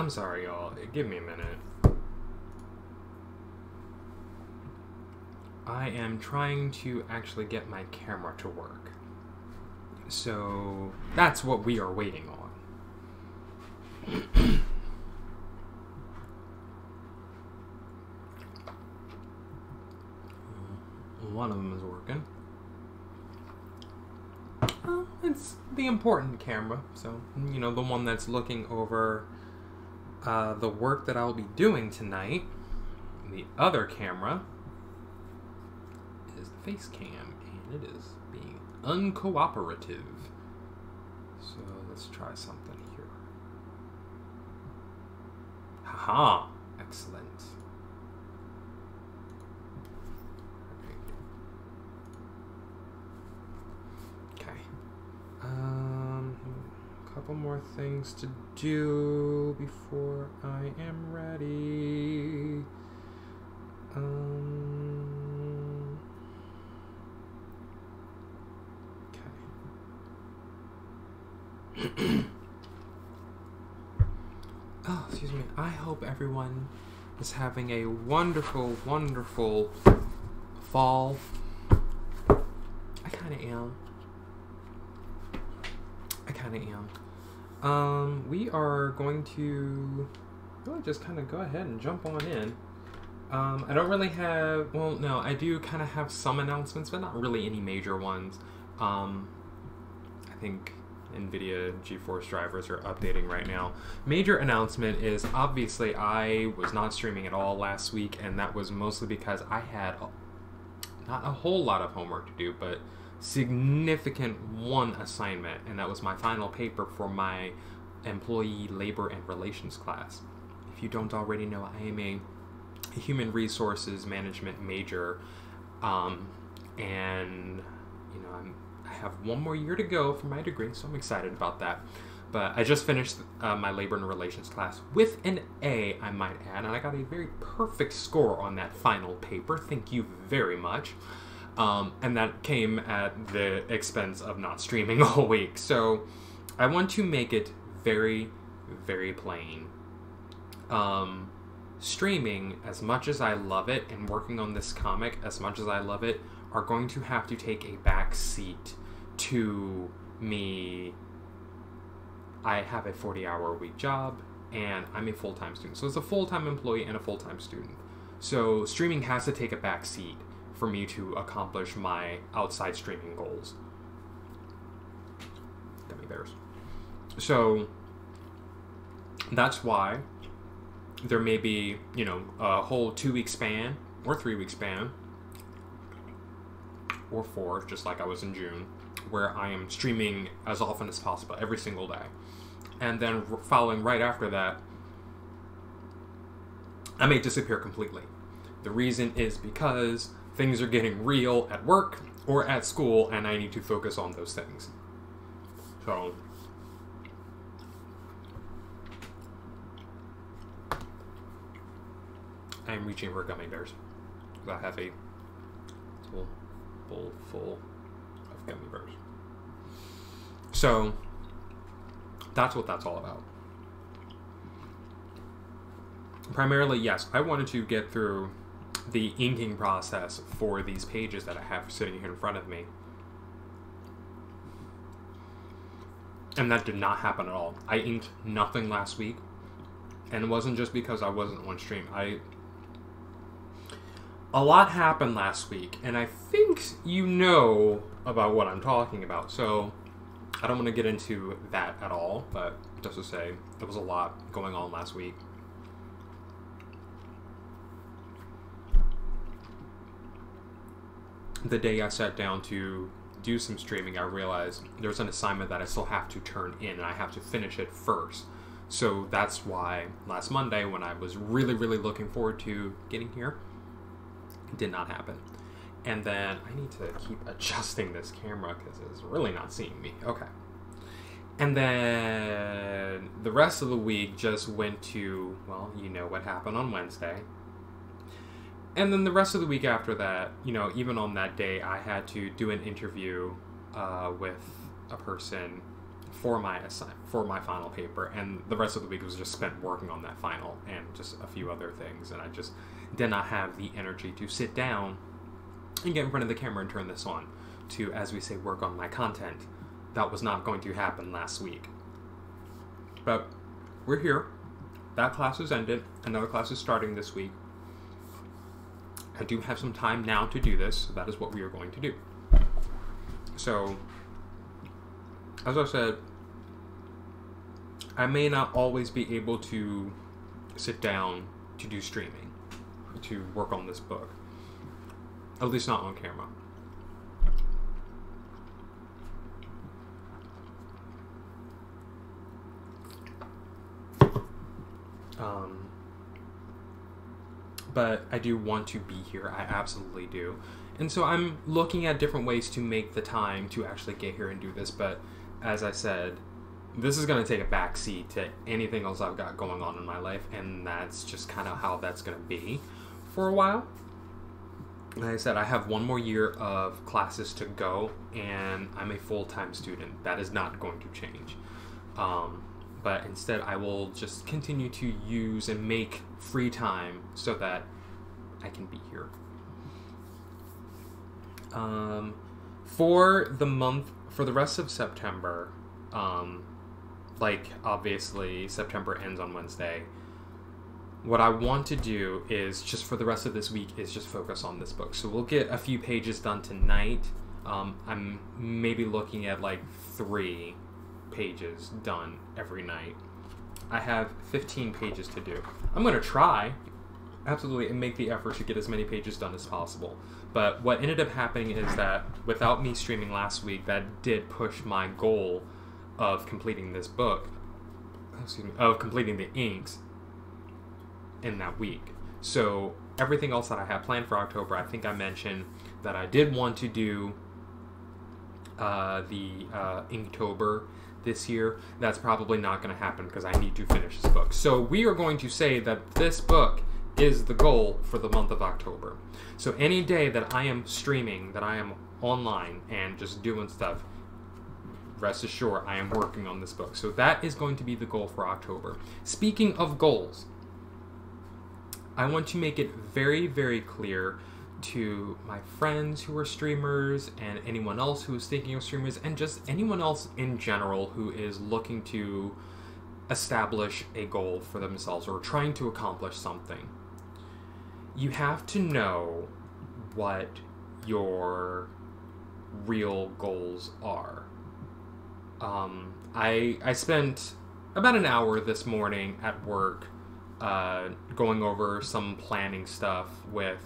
I'm sorry, y'all. Give me a minute. I am trying to actually get my camera to work. So that's what we are waiting on. One of them is working. It's the important camera, so, you know, the one that's looking over the work that I'll be doing tonight. The other camera is the face cam, and it is being uncooperative. So let's try something here. Haha! Excellent. Okay. A couple more things to do before I am ready. Okay. Oh, excuse me. I hope everyone is having a wonderful, wonderful fall. I kind of am. We are going to really just kind of go ahead and jump on in. I don't really have, well, no, I do kind of have some announcements, but not really any major ones. I think NVIDIA GeForce drivers are updating right now. Major announcement is, obviously, I was not streaming at all last week, and that was mostly because I had not a whole lot of homework to do, but significant one assignment, and that was my final paper for my employee labor and relations class. If you don't already know, I am a human resources management major, and you know, I have one more year to go for my degree, so I'm excited about that. But I just finished my labor and relations class with an A, I might add, and I got a very perfect score on that final paper. Thank you very much. And that came at the expense of not streaming all week. So I want to make it very, very plain. Streaming, as much as I love it, and working on this comic, as much as I love it, are going to have to take a back seat to me. I have a 40-hour-a-week job, and I'm a full-time student. So it's a full-time employee and a full-time student. So streaming has to take a back seat for me to accomplish my outside streaming goals. Gummy bears. So that's why there may be, you know, a whole 2-week span or 3-week span or 4, just like I was in June, where I am streaming as often as possible every single day. And then following right after that, I may disappear completely. The reason is because things are getting real at work or at school, and I need to focus on those things. So I'm reaching for gummy bears. I have a whole bowl full of gummy bears. So that's what that's all about. Primarily, yes, I wanted to get through the inking process for these pages that I have sitting here in front of me. And that did not happen at all. I inked nothing last week. And it wasn't just because I wasn't on stream. A lot happened last week, and I think you know about what I'm talking about. So I don't want to get into that at all, but just to say, there was a lot going on last week. The day I sat down to do some streaming, I realized there's an assignment that I still have to turn in, and I have to finish it first. So that's why last Monday, when I was really, really looking forward to getting here, it did not happen. And then I need to keep adjusting this camera because it's really not seeing me. Okay. And then the rest of the week just went to, well, you know what happened on Wednesday. And then the rest of the week after that, you know, even on that day, I had to do an interview with a person for my final paper, and the rest of the week was just spent working on that final and just a few other things, and I just did not have the energy to sit down and get in front of the camera and turn this on to, as we say, work on my content. That was not going to happen last week. But we're here. That class has ended. Another class is starting this week. I do have some time now to do this, so that is what we are going to do. So, as I said, I may not always be able to sit down to do streaming, to work on this book. At least not on camera. But I do want to be here. I absolutely do. And so I'm looking at different ways to make the time to actually get here and do this. But as I said, this is going to take a back seat to anything else I've got going on in my life. And that's just kind of how that's going to be for a while. Like I said, I have one more year of classes to go, and I'm a full-time student. That is not going to change. But instead, I will just continue to use and make free time so that I can be here. For the rest of September, like obviously September ends on Wednesday, what I want to do is just for the rest of this week is just focus on this book. So we'll get a few pages done tonight. I'm maybe looking at like 3 pages done every night. I have 15 pages to do. I'm going to try, absolutely, and make the effort to get as many pages done as possible. But what ended up happening is that without me streaming last week, that did push my goal of completing this book, of completing the inks in that week. So everything else that I have planned for October, I think I mentioned that I did want to do the Inktober this year. That's probably not going to happen because I need to finish this book. So we are going to say that this book is the goal for the month of October. So any day that I am streaming, that I am online and just doing stuff, rest assured I am working on this book. So that is going to be the goal for October. Speaking of goals, I want to make it very, very clear to my friends who are streamers and anyone else who is thinking of streamers and just anyone else in general who is looking to establish a goal for themselves or trying to accomplish something. You have to know what your real goals are. I spent about an hour this morning at work going over some planning stuff with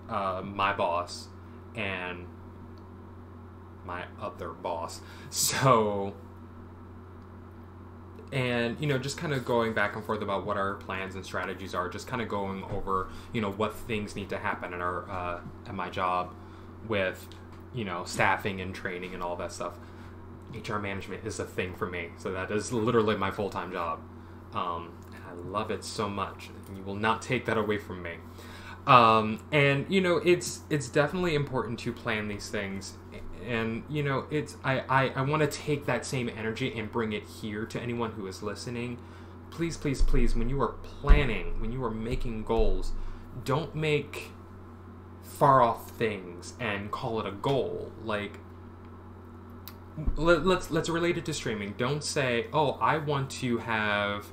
my boss and my other boss. So, and, you know, just kind of going back and forth about what our plans and strategies are, just kind of going over, you know, what things need to happen at my job with, you know, staffing and training and all that stuff. HR management is a thing for me. So that is literally my full-time job. And I love it so much. You will not take that away from me. And, you know, it's definitely important to plan these things. And, you know, I want to take that same energy and bring it here to anyone who is listening. Please, please, please, when you are planning, when you are making goals, don't make far off things and call it a goal. Like, let's relate it to streaming. Don't say, oh, I want to have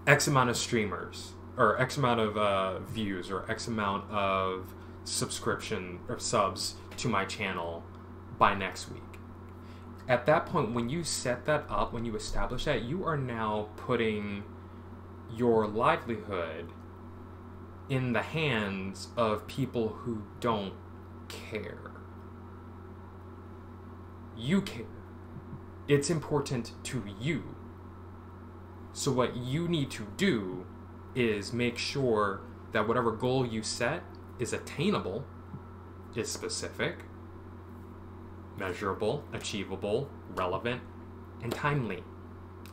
X amount of streamers or X amount of views or X amount of subscription or subs to my channel by next week. At that point, when you set that up, when you establish that, you are now putting your livelihood in the hands of people who don't care. You care. It's important to you. So what you need to do is make sure that whatever goal you set is attainable, is specific, measurable, achievable, relevant, and timely.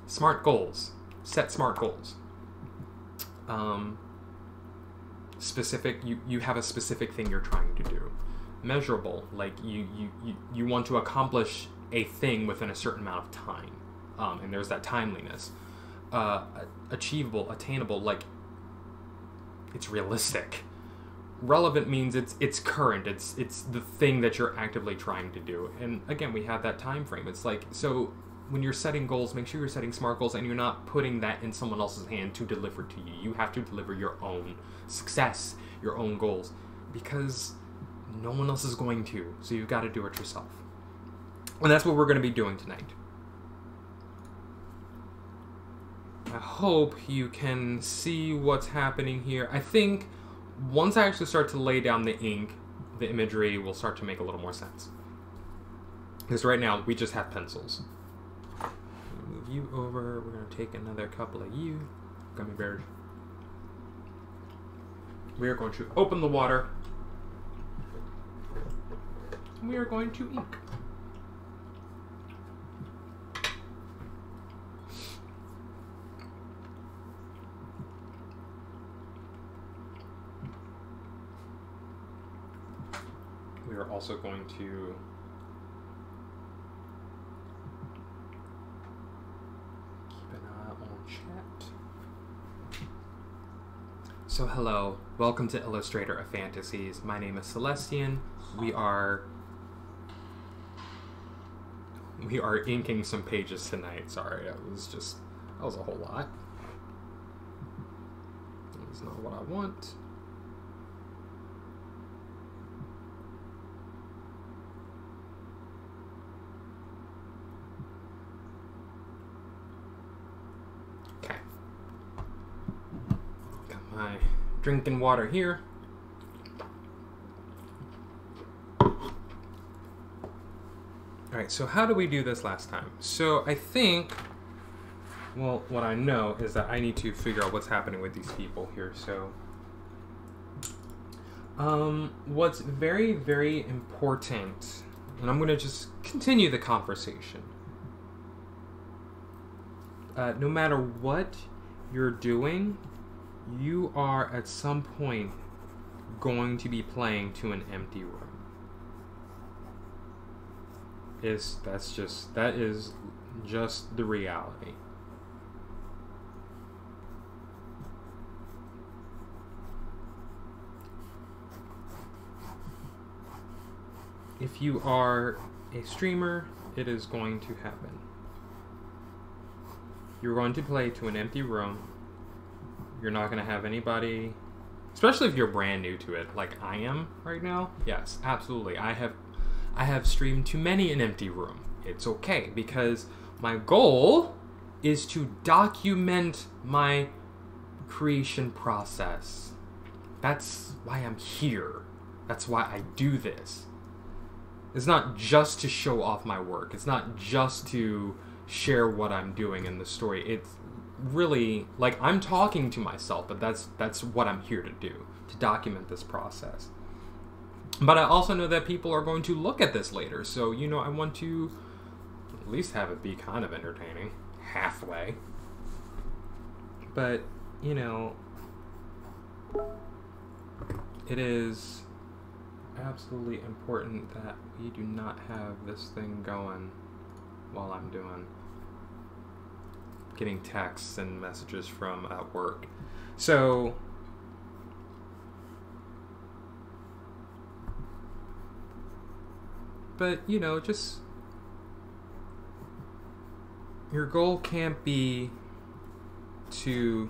Smart goals. Set smart goals. Specific, you have a specific thing you're trying to do. Measurable, like you want to accomplish a thing within a certain amount of time. and there's that timeliness. Achievable, attainable, like it's realistic. Relevant means it's current. It's the thing that you're actively trying to do. And again, we have that time frame. It's like, so when you're setting goals, make sure you're setting SMART goals and you're not putting that in someone else's hand to deliver to you. You have to deliver your own success, your own goals, because no one else is going to. So you've got to do it yourself. And that's what we're going to be doing tonight. I hope you can see what's happening here. I think once I actually start to lay down the ink, the imagery will start to make a little more sense. Because right now, we just have pencils. Move you over. We're going to take another couple of you. Gummy bears. We are going to open the water. We are going to ink. We are also going to keep an eye on chat. So hello, welcome to Illustrator of Fantasies. My name is Celestian. We are inking some pages tonight. Sorry, that was a whole lot. That's not what I want. My drinking water here. Alright, so how did we do this last time? So I think, well, what I know is that I need to figure out what's happening with these people here. So what's very, very important, and I'm going to just continue the conversation. No matter what you're doing, you are at some point going to be playing to an empty room. That is just the reality. If you are a streamer, it is going to happen. You're going to play to an empty room. You're not going to have anybody, especially if you're brand new to it, like I am right now. Yes, absolutely. I have streamed to many an empty room. It's okay, because my goal is to document my creation process. That's why I'm here. That's why I do this. It's not just to show off my work. It's not just to share what I'm doing in the story. It's really, like, I'm talking to myself, but that's what I'm here to do, to document this process. But I also know that people are going to look at this later, so, you know, I want to at least have it be kind of entertaining, halfway. But, you know, it is absolutely important that we do not have this thing going while I'm getting texts and messages from at work. So but, you know, just your goal can't be to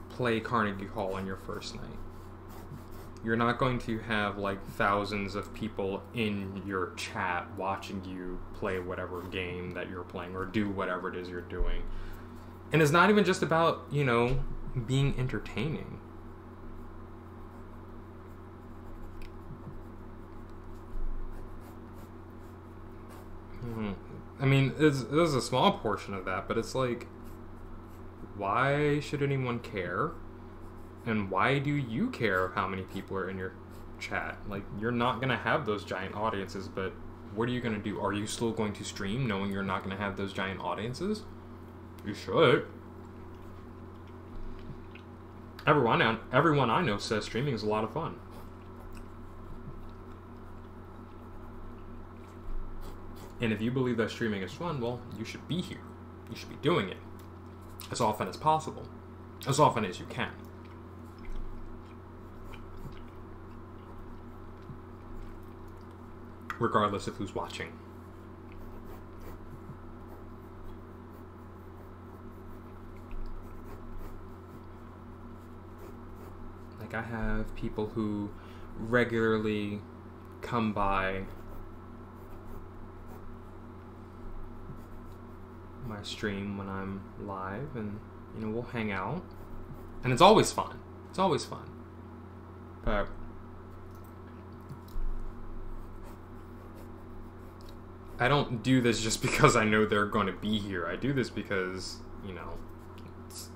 play Carnegie Hall on your first night. You're not going to have like thousands of people in your chat watching you play whatever game that you're playing or do whatever it is you're doing. And it's not even just about, you know, being entertaining. I mean, there's a small portion of that, but it's like, why should anyone care? And why do you care how many people are in your chat? Like, you're not going to have those giant audiences, but what are you going to do? Are you still going to stream knowing you're not going to have those giant audiences? You should. Everyone I know says streaming is a lot of fun. And if you believe that streaming is fun, well, you should be here. You should be doing it as often as possible, as often as you can. Regardless of who's watching. Like, I have people who regularly come by my stream when I'm live, and, you know, we'll hang out. And it's always fun. It's always fun. But I don't do this just because I know they're going to be here. I do this because, you know, it's,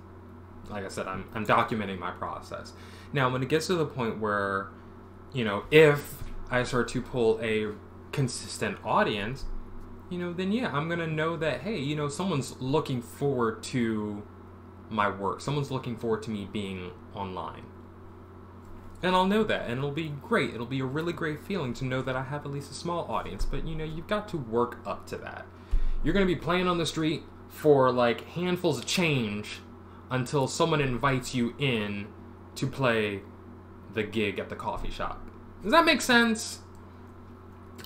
like I said, I'm documenting my process. Now, when it gets to the point where, you know, if I start to pull a consistent audience, you know, then yeah, I'm going to know that, hey, you know, someone's looking forward to my work. Someone's looking forward to me being online. And I'll know that, and it'll be great. It'll be a really great feeling to know that I have at least a small audience. But, you know, you've got to work up to that. You're going to be playing on the street for, like, handfuls of change until someone invites you in to play the gig at the coffee shop. Does that make sense?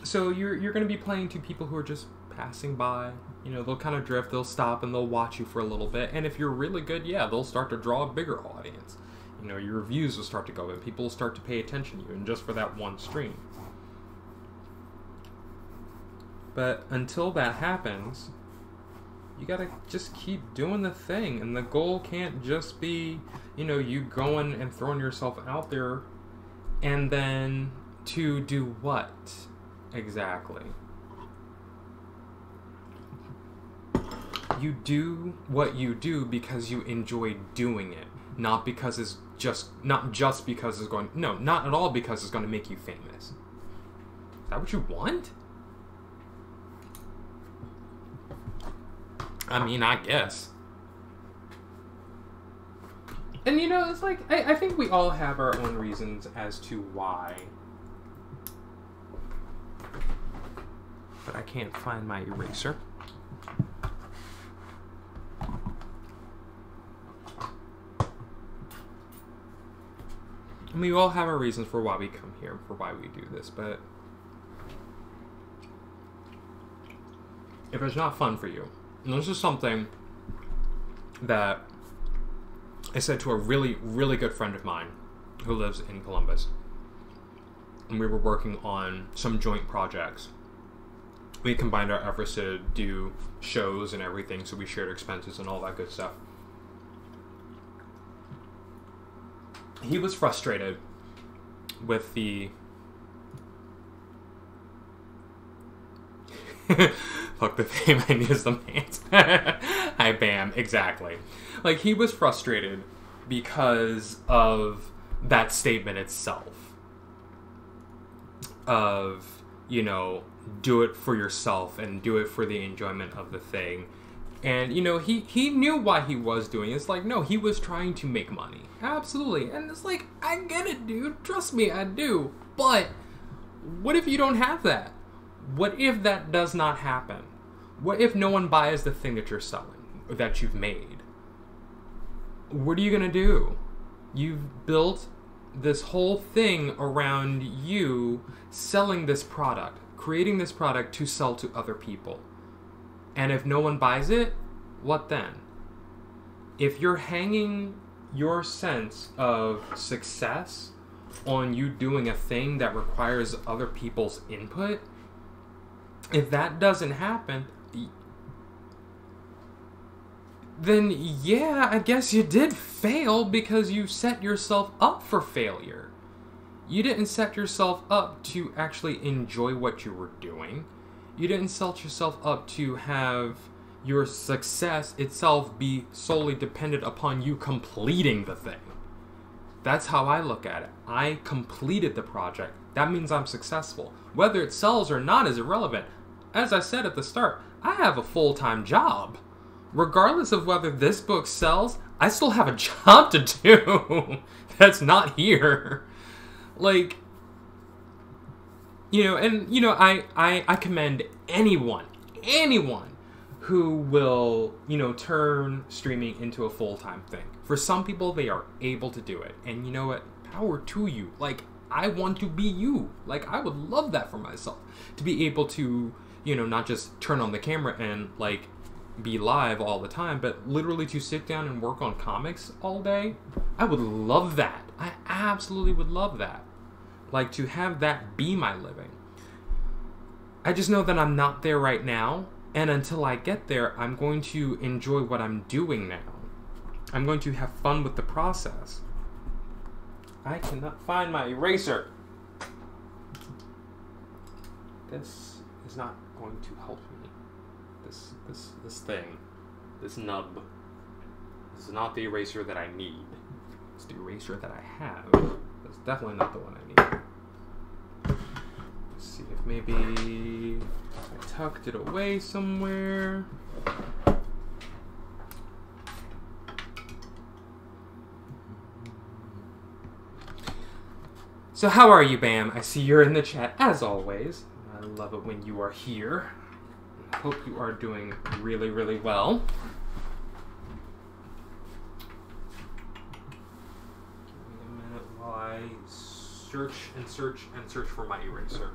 So you're going to be playing to people who are just passing by. You know, they'll kind of drift, they'll stop, and they'll watch you for a little bit. And if you're really good, yeah, they'll start to draw a bigger audience. You know, your reviews will start to go in. People will start to pay attention to you, and just for that one stream. But until that happens, you gotta just keep doing the thing. And the goal can't just be, you know, you going and throwing yourself out there and then to do what exactly? You do what you do because you enjoy doing it. Not because it's not at all because it's going to make you famous. Is that what you want? I mean, I guess. And you know, it's like, I think we all have our own reasons as to why. But I can't find my eraser. I mean, we all have our reasons for why we come here, for why we do this, but if it's not fun for you, and this is something that I said to a really, really good friend of mine who lives in Columbus, and we were working on some joint projects. We combined our efforts to do shows and everything, so we shared expenses and all that good stuff. He was frustrated with the fuck the fame I need is the man's. Hi, bam, exactly. Like, he was frustrated because of that statement itself. Of, you know, do it for yourself and do it for the enjoyment of the thing. And, you know, he knew why he was doing it. It's like, no, he was trying to make money. Absolutely. And it's like, I get it, dude. Trust me, I do. But what if you don't have that? What if that does not happen? What if no one buys the thing that you're selling, or that you've made? What are you going to do? You've built this whole thing around you selling this product, creating this product to sell to other people. And if no one buys it, what then? If you're hanging your sense of success on you doing a thing that requires other people's input, if that doesn't happen, then yeah, I guess you did fail because you set yourself up for failure. You didn't set yourself up to actually enjoy what you were doing. You didn't set yourself up to have your success itself be solely dependent upon you completing the thing. That's how I look at it. I completed the project. That means I'm successful. Whether it sells or not is irrelevant. As I said at the start, I have a full-time job. Regardless of whether this book sells, I still have a job to do that's not here. Like, you know, and, you know, I commend anyone who will, you know, turn streaming into a full-time thing. For some people, they are able to do it. And you know what? Power to you. Like, I want to be you. Like, I would love that for myself. To be able to, you know, not just turn on the camera and, like, be live all the time, but literally to sit down and work on comics all day. I would love that. I absolutely would love that. Like, to have that be my living. I just know that I'm not there right now. And until I get there, I'm going to enjoy what I'm doing now. I'm going to have fun with the process. I cannot find my eraser. This is not going to help me. This thing. This nub. This is not the eraser that I need. It's the eraser that I have. That's definitely not the one I need. Let's see if maybe I tucked it away somewhere. So how are you, Bam? I see you're in the chat as always. I love it when you are here. I hope you are doing really, really well. Give me a minute while I search and search and search for my eraser.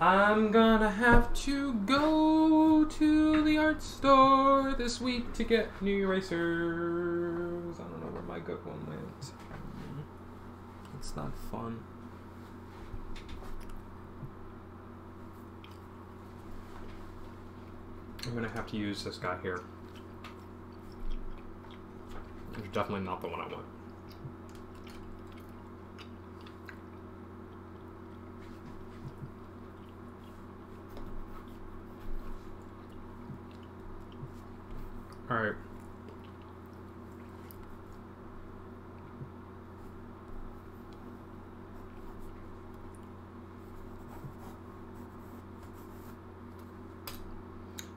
I'm gonna have to go to the art store this week to get new erasers. I don't know where my good one went. It's not fun. I'm gonna have to use this guy here. It's definitely not the one I want. All right.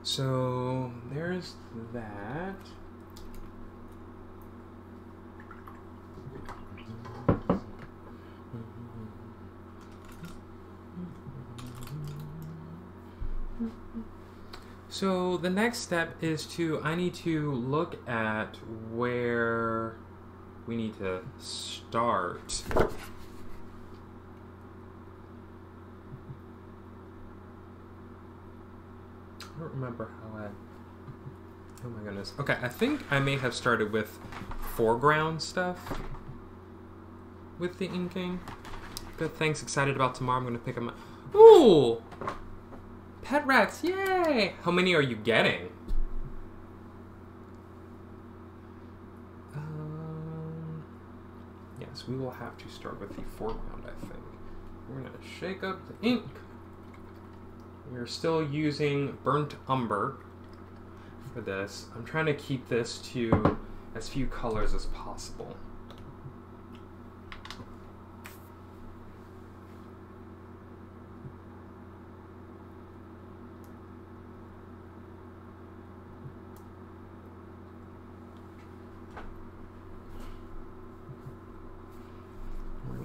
So there's that. So the next step is I need to look at where we need to start. I don't remember how oh my goodness. Okay, I think I may have started with foreground stuff with the inking. Good, thanks. Excited about tomorrow. I'm going to pick up my... Ooh! Pet rats, yay! How many are you getting? Yes, we will have to start with the foreground, I think. We're going to shake up the ink. We're still using burnt umber for this. I'm trying to keep this to as few colors as possible.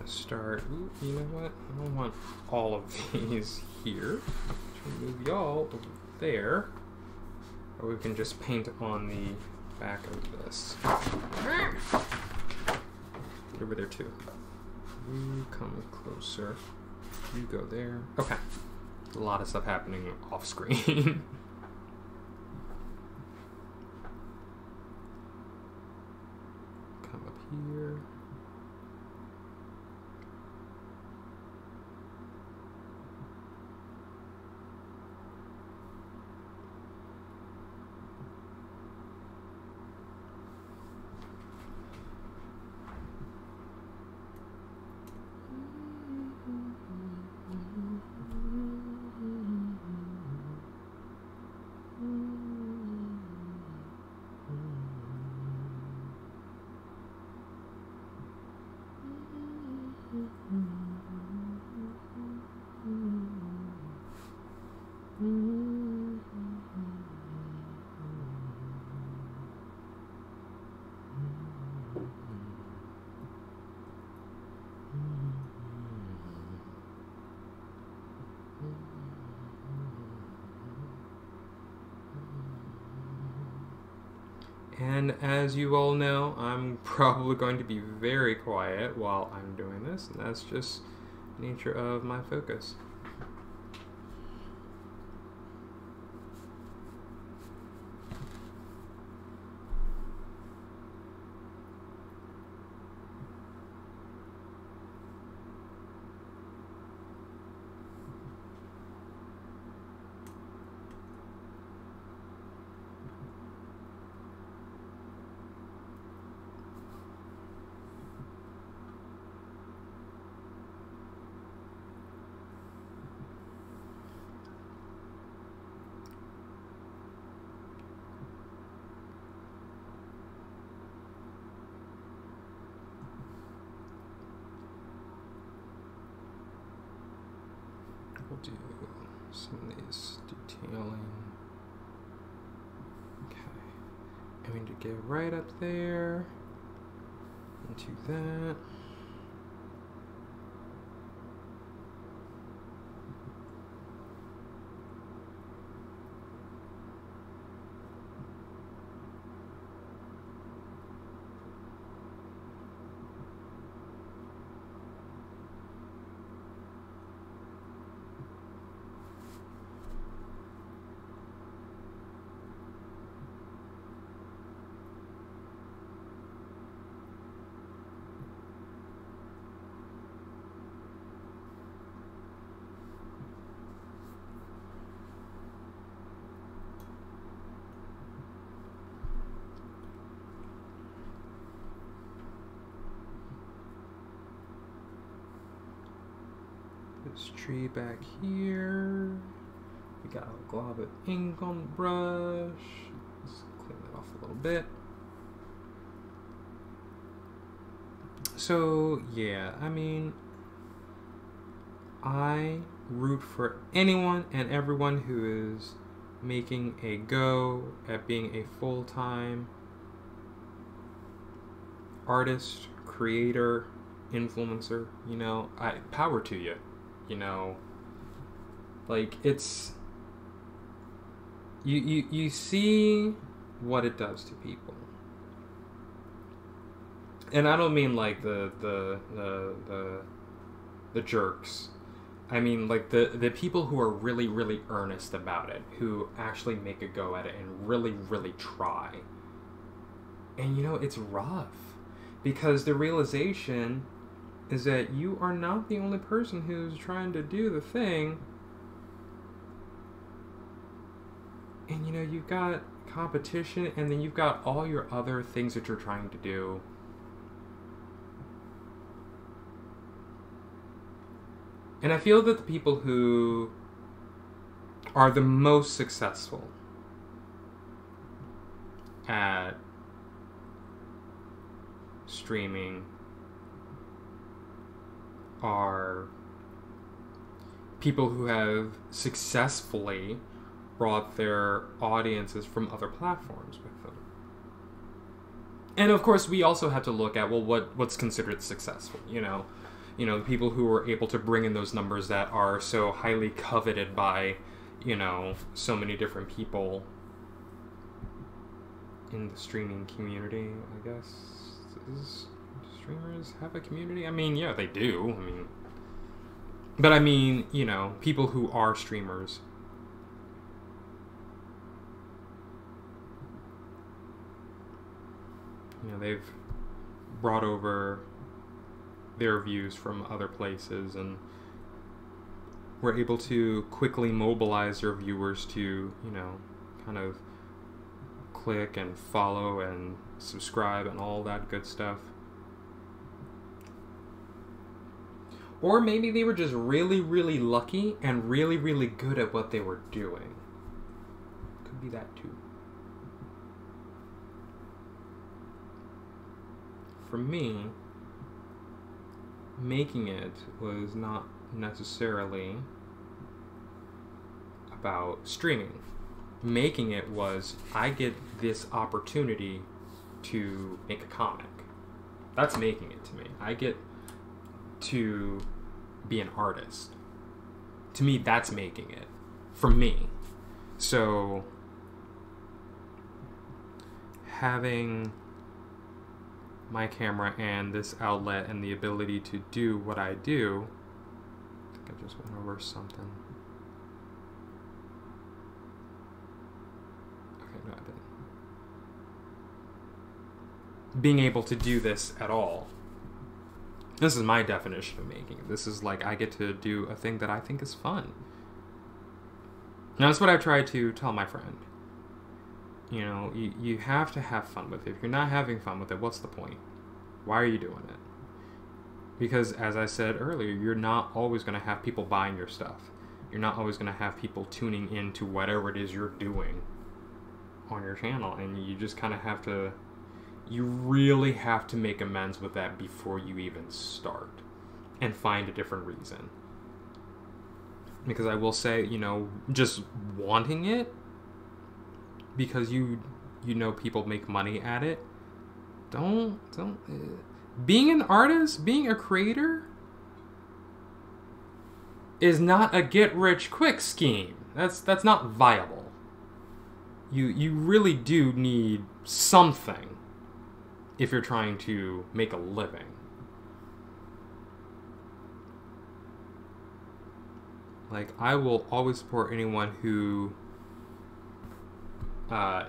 Start. Ooh, you know what? I don't want all of these here. Let's move y'all over there. Or we can just paint on the back of this. Get over there too. You come closer. You go there. Okay. A lot of stuff happening off screen. Come up here. And as you all know, I'm probably going to be very quiet while I'm doing this, and that's just nature of my focus. We'll do some of these detailing. Okay. I'm going to get right up there into that. This tree back here. We got a glob of ink on the brush. Let's clean that off a little bit. So, yeah, I mean, I root for anyone and everyone who is making a go at being a full-time artist, creator, influencer. You know, power to you. You know, like, it's, you see what it does to people. And I don't mean like the jerks. I mean like the people who are really, really earnest about it, who actually make a go at it and really, really try. And you know, it's rough because the realization is that you are not the only person who's trying to do the thing. And you know, you've got competition, and then you've got all your other things that you're trying to do. And I feel that the people who are the most successful at streaming are people who have successfully brought their audiences from other platforms with them. And of course, we also have to look at, well, what's considered successful, you know? You know, the people who are able to bring in those numbers that are so highly coveted by, you know, so many different people in the streaming community, I guess. Streamers have a community? I mean, yeah, they do. I mean, but I mean, you know, people who are streamers. You know, they've brought over their views from other places and were able to quickly mobilize their viewers to, you know, kind of click and follow and subscribe and all that good stuff. Or maybe they were just really, really lucky and really, really good at what they were doing. Could be that too. For me, making it was not necessarily about streaming. Making it was, I get this opportunity to make a comic. That's making it to me. I get to be an artist. To me, that's making it. For me. So, having my camera and this outlet and the ability to do what I do. I think I just went over something. Okay, no, I didn't. Being able to do this at all. This is my definition of making it. This is like I get to do a thing that I think is fun. Now, that's what I try to tell my friend. You know, you have to have fun with it. If you're not having fun with it, what's the point? Why are you doing it? Because, as I said earlier, you're not always going to have people buying your stuff. You're not always going to have people tuning into whatever it is you're doing on your channel. And you just kind of have to... You really have to make amends with that before you even start. And find a different reason. Because I will say, you know, just wanting it, because you know people make money at it, don't being an artist, being a creator is not a get rich quick scheme. That's not viable. You really do need something if you're trying to make a living. Like, I will always support anyone who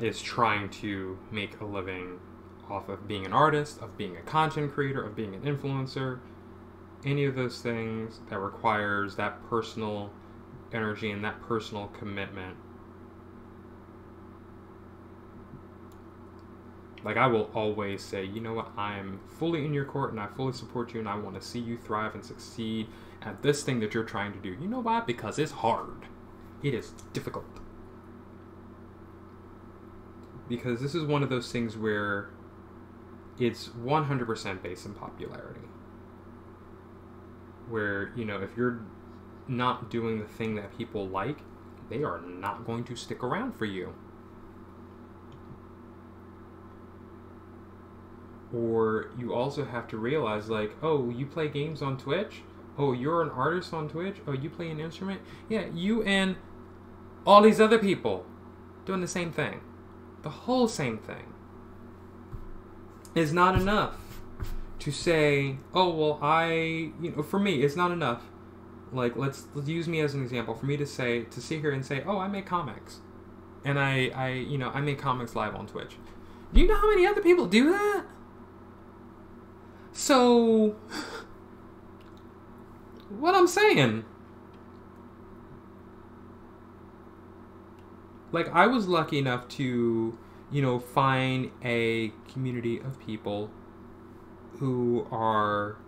is trying to make a living off of being an artist, of being a content creator, of being an influencer. Any of those things that requires that personal energy and that personal commitment. Like, I will always say, you know what, I'm fully in your court and I fully support you and I want to see you thrive and succeed at this thing that you're trying to do. You know why? Because it's hard. It is difficult. Because this is one of those things where it's 100% based in popularity. Where, you know, if you're not doing the thing that people like, they are not going to stick around for you. Or you also have to realize, like, oh, you play games on Twitch? Oh, you're an artist on Twitch? Oh, you play an instrument? Yeah, you and all these other people doing the same thing. The whole same thing. Is not enough to say, oh, well, you know, for me, it's not enough. Like, let's use me as an example. For me to sit here and say, oh, I make comics. And I make comics live on Twitch. Do you know how many other people do that? So, what I'm saying, like, I was lucky enough to, you know, find a community of people who are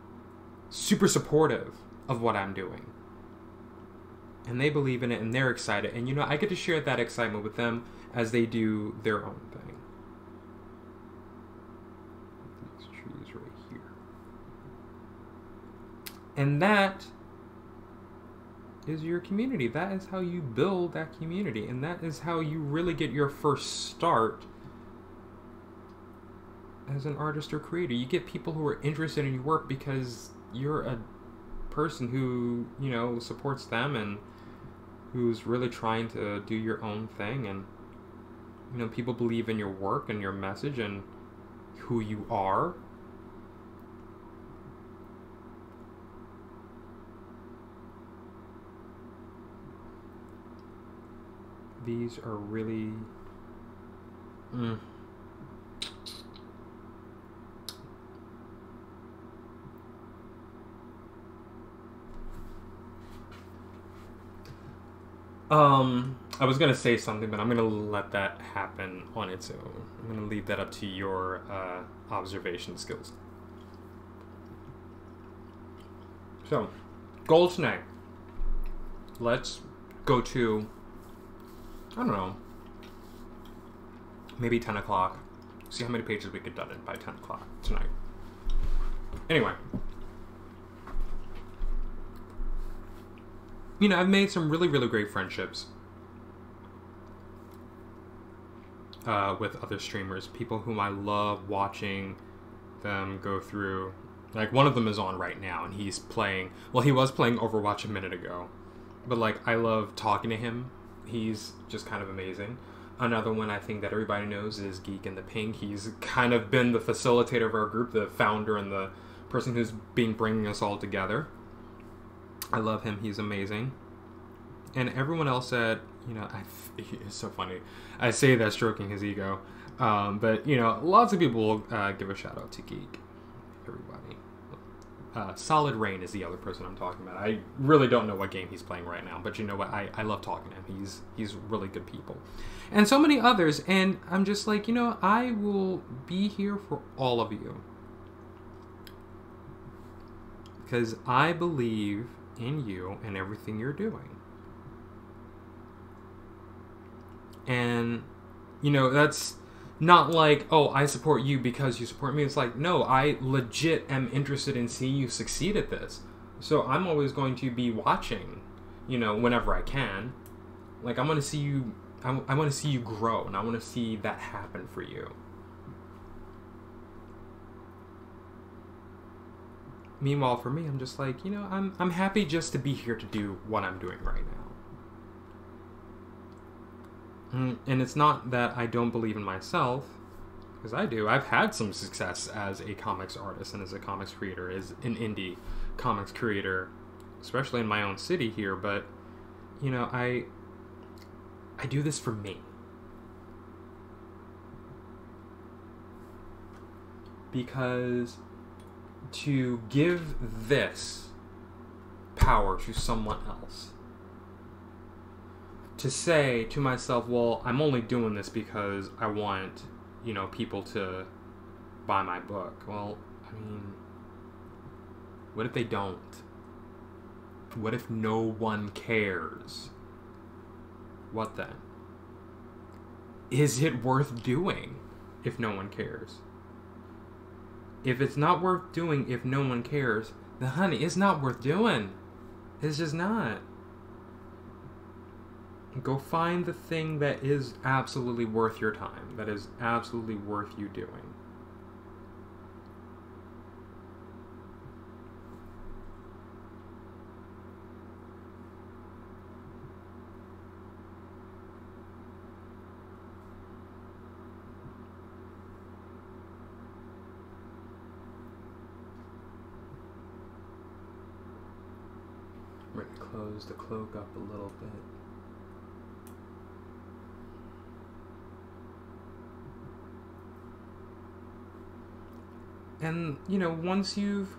super supportive of what I'm doing. And they believe in it and they're excited. And, you know, I get to share that excitement with them as they do their own thing. These trees right here. And that is your community. That is how you build that community. And that is how you really get your first start as an artist or creator. You get people who are interested in your work because you're a person who, you know, supports them and who's really trying to do your own thing. And, you know, people believe in your work and your message and who you are. These are really... I was going to say something, but I'm going to let that happen on its own. I'm going to leave that up to your observation skills. So, goal tonight. Let's go to, I don't know, maybe 10 o'clock. See how many pages we get done in by 10 o'clock tonight. Anyway. You know, I've made some really, really great friendships with other streamers. People whom I love watching them go through. Like, one of them is on right now, and he's playing... Well, he was playing Overwatch a minute ago. But, like, I love talking to him. He's just kind of amazing. Another one I think that everybody knows is Geek in the Pink. He's kind of been the facilitator of our group, the founder and the person who's been bringing us all together. I love him. He's amazing. And everyone else that, you know, it's so funny. I say that stroking his ego. But, you know, lots of people will give a shout out to Geek. Everybody. Solid Rain is the other person I'm talking about. I really don't know what game he's playing right now, but you know what? I love talking to him. He's really good people. And so many others, and I'm just like, you know, I will be here for all of you. Because I believe in you and everything you're doing. And, you know, that's not like, oh, I support you because you support me. It's like, no, I legit am interested in seeing you succeed at this. So I'm always going to be watching, you know, whenever I can. Like, I want to see you, I want to see you grow, and I want to see that happen for you. Meanwhile, for me, I'm just like, you know, I'm happy just to be here to do what I'm doing right now. And it's not that I don't believe in myself, because I do. I've had some success as a comics artist and as a comics creator, as an indie comics creator, especially in my own city here. But, you know, I do this for me. Because to give this power to someone else, to say to myself, well, I'm only doing this because I want, you know, people to buy my book. Well, I mean, what if they don't? What if no one cares? What then? Is it worth doing if no one cares? If it's not worth doing if no one cares, then honey, it's not worth doing. It's just not. Go find the thing that is absolutely worth your time, that is absolutely worth you doing. We're going to close the cloak up a little bit. And, you know, once you've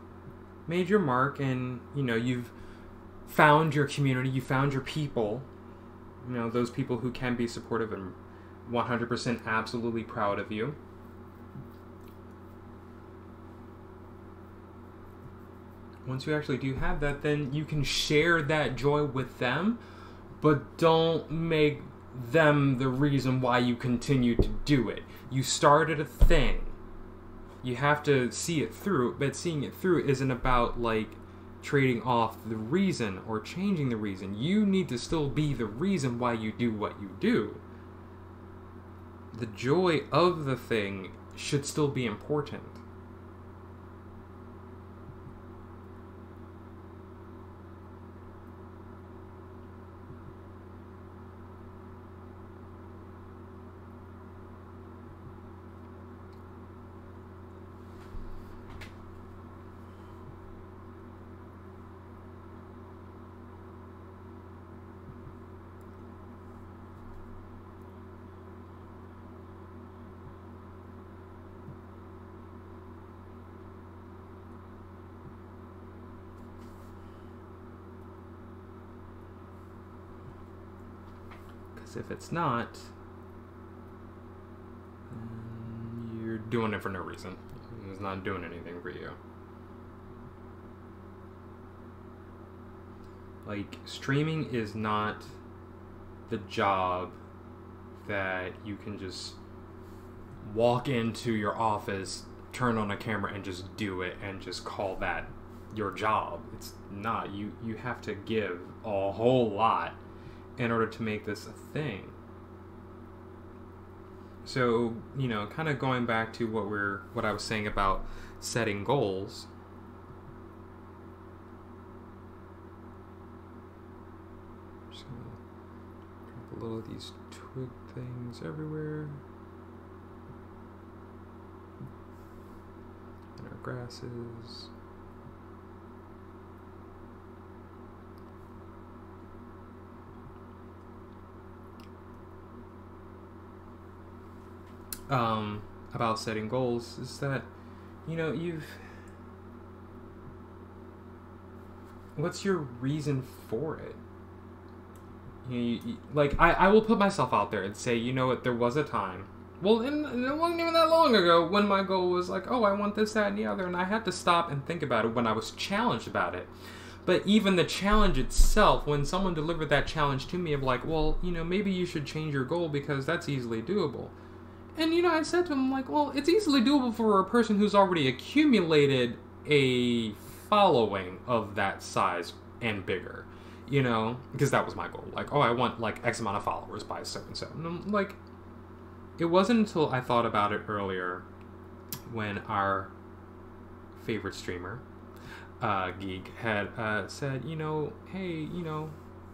made your mark and, you know, you've found your community, you found your people, you know, those people who can be supportive and 100% absolutely proud of you. Once you actually do have that, then you can share that joy with them, but don't make them the reason why you continue to do it. You started a thing. You have to see it through, but seeing it through isn't about, like, trading off the reason or changing the reason. You need to still be the reason why you do what you do. The joy of the thing should still be important. If it's not, you're doing it for no reason. It's not doing anything for you. Like, streaming is not the job that you can just walk into your office, turn on a camera, and just do it, and just call that your job. It's not. You have to give a whole lot in order to make this a thing. So, you know, kind of going back to what I was saying about setting goals. Just gonna drop a little of these twig things everywhere. And our grasses. About setting goals is that, you know, what's your reason for it? Like, I will put myself out there and say, you know what, there was a time, well, and it wasn't even that long ago, when my goal was like, oh, I want this, that, and the other, and I had to stop and think about it when I was challenged about it. But even the challenge itself, when someone delivered that challenge to me of like, well, you know, maybe you should change your goal because that's easily doable. And, you know, I said to him, like, well, it's easily doable for a person who's already accumulated a following of that size and bigger, you know, because that was my goal. Like, oh, I want, like, X amount of followers by so-and-so. And I'm like, it wasn't until I thought about it earlier when our favorite streamer, Geek, had said, you know, hey, you know,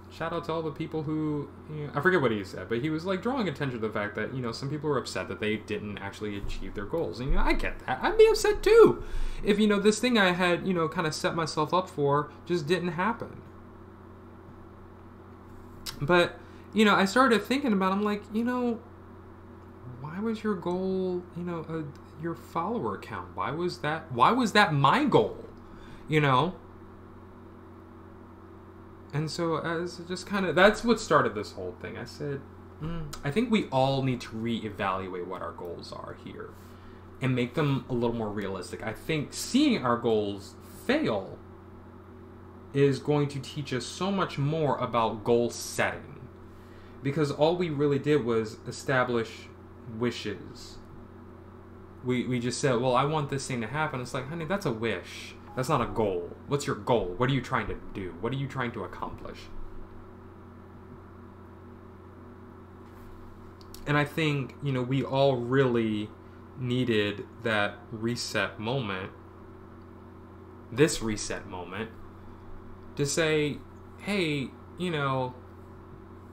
shout out to all the people who, you know, I forget what he said, but he was like drawing attention to the fact that, you know, some people were upset that they didn't actually achieve their goals. And, you know, I get that. I'd be upset too if, you know, this thing I had, you know, kind of set myself up for just didn't happen. But, you know, I started thinking about it. I'm like, you know, why was your goal, you know, your follower count? Why was that my goal? You know? And so as just kind of, that's what started this whole thing. I said, I think we all need to reevaluate what our goals are here and make them a little more realistic. I think seeing our goals fail is going to teach us so much more about goal setting, because all we really did was establish wishes. We just said, well, I want this thing to happen. It's like, honey, that's a wish. That's not a goal. What's your goal? What are you trying to do? What are you trying to accomplish? And I think, you know, we all really needed that reset moment, this reset moment, to say, hey, you know,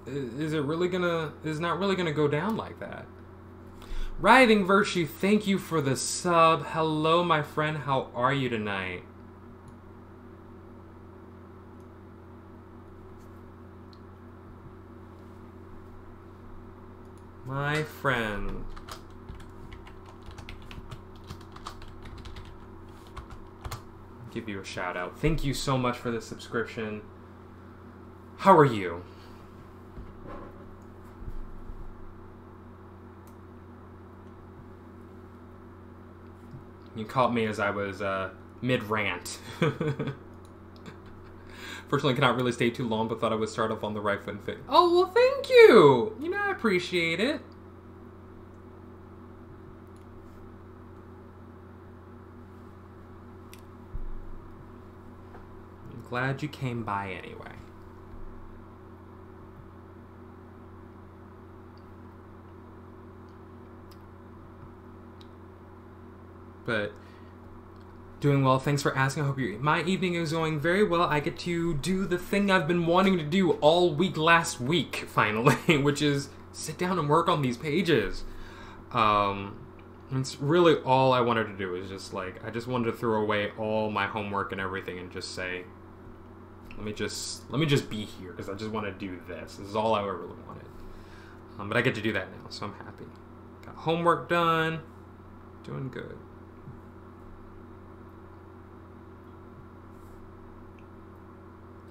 is not really gonna go down like that. Writhing Virtue, thank you for the sub. Hello, my friend. How are you tonight? My friend. I'll give you a shout out. Thank you so much for the subscription. How are you? You caught me as I was mid-rant. Fortunately, I cannot really stay too long, but thought I would start off on the right foot and fit. Oh, well, thank you! You know, I appreciate it. I'm glad you came by anyway. But doing well. Thanks for asking. I hope my evening is going very well. I get to do the thing I've been wanting to do all week last week, finally, which is sit down and work on these pages. It's really all I wanted to do is just like, I just wanted to throw away all my homework and everything and just say, let me just be here because I just want to do this. This is all I ever really wanted. But I get to do that now, so I'm happy. Got homework done. Doing good.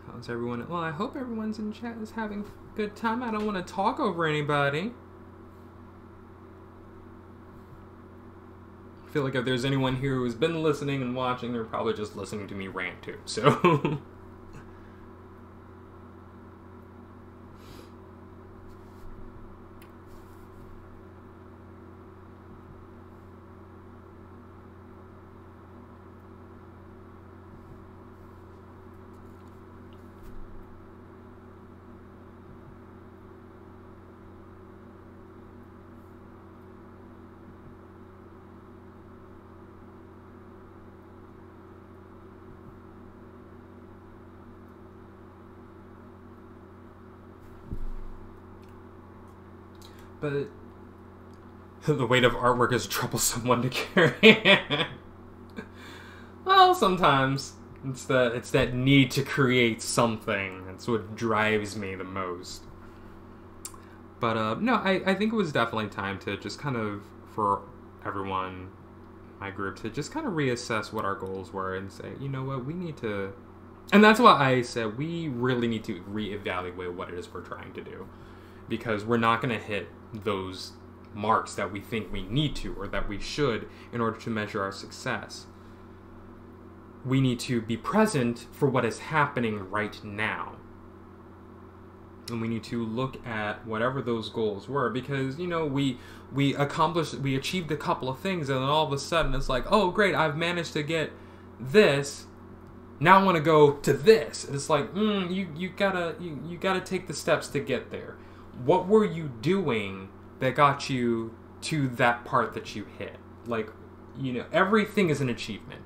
How's everyone? Well, I hope everyone's in chat is having a good time. I don't want to talk over anybody. I feel like if there's anyone here who's been listening and watching, they're probably just listening to me rant too, so... but the weight of artwork is troublesome to carry. Well, sometimes it's that need to create something. That's what drives me the most. But no, I think it was definitely time to just kind of, for everyone, my group, to just kind of reassess what our goals were and say, you know what, we need to. And that's why I said we really need to reevaluate what it is we're trying to do, because we're not going to hit those marks that we think we need to or that we should in order to measure our success. We need to be present for what is happening right now. And we need to look at whatever those goals were, because, you know, we achieved a couple of things, and then all of a sudden it's like, oh great, I've managed to get this. Now I want to go to this. And it's like, you gotta take the steps to get there. What were you doing that got you to that part that you hit? Like, you know, everything is an achievement.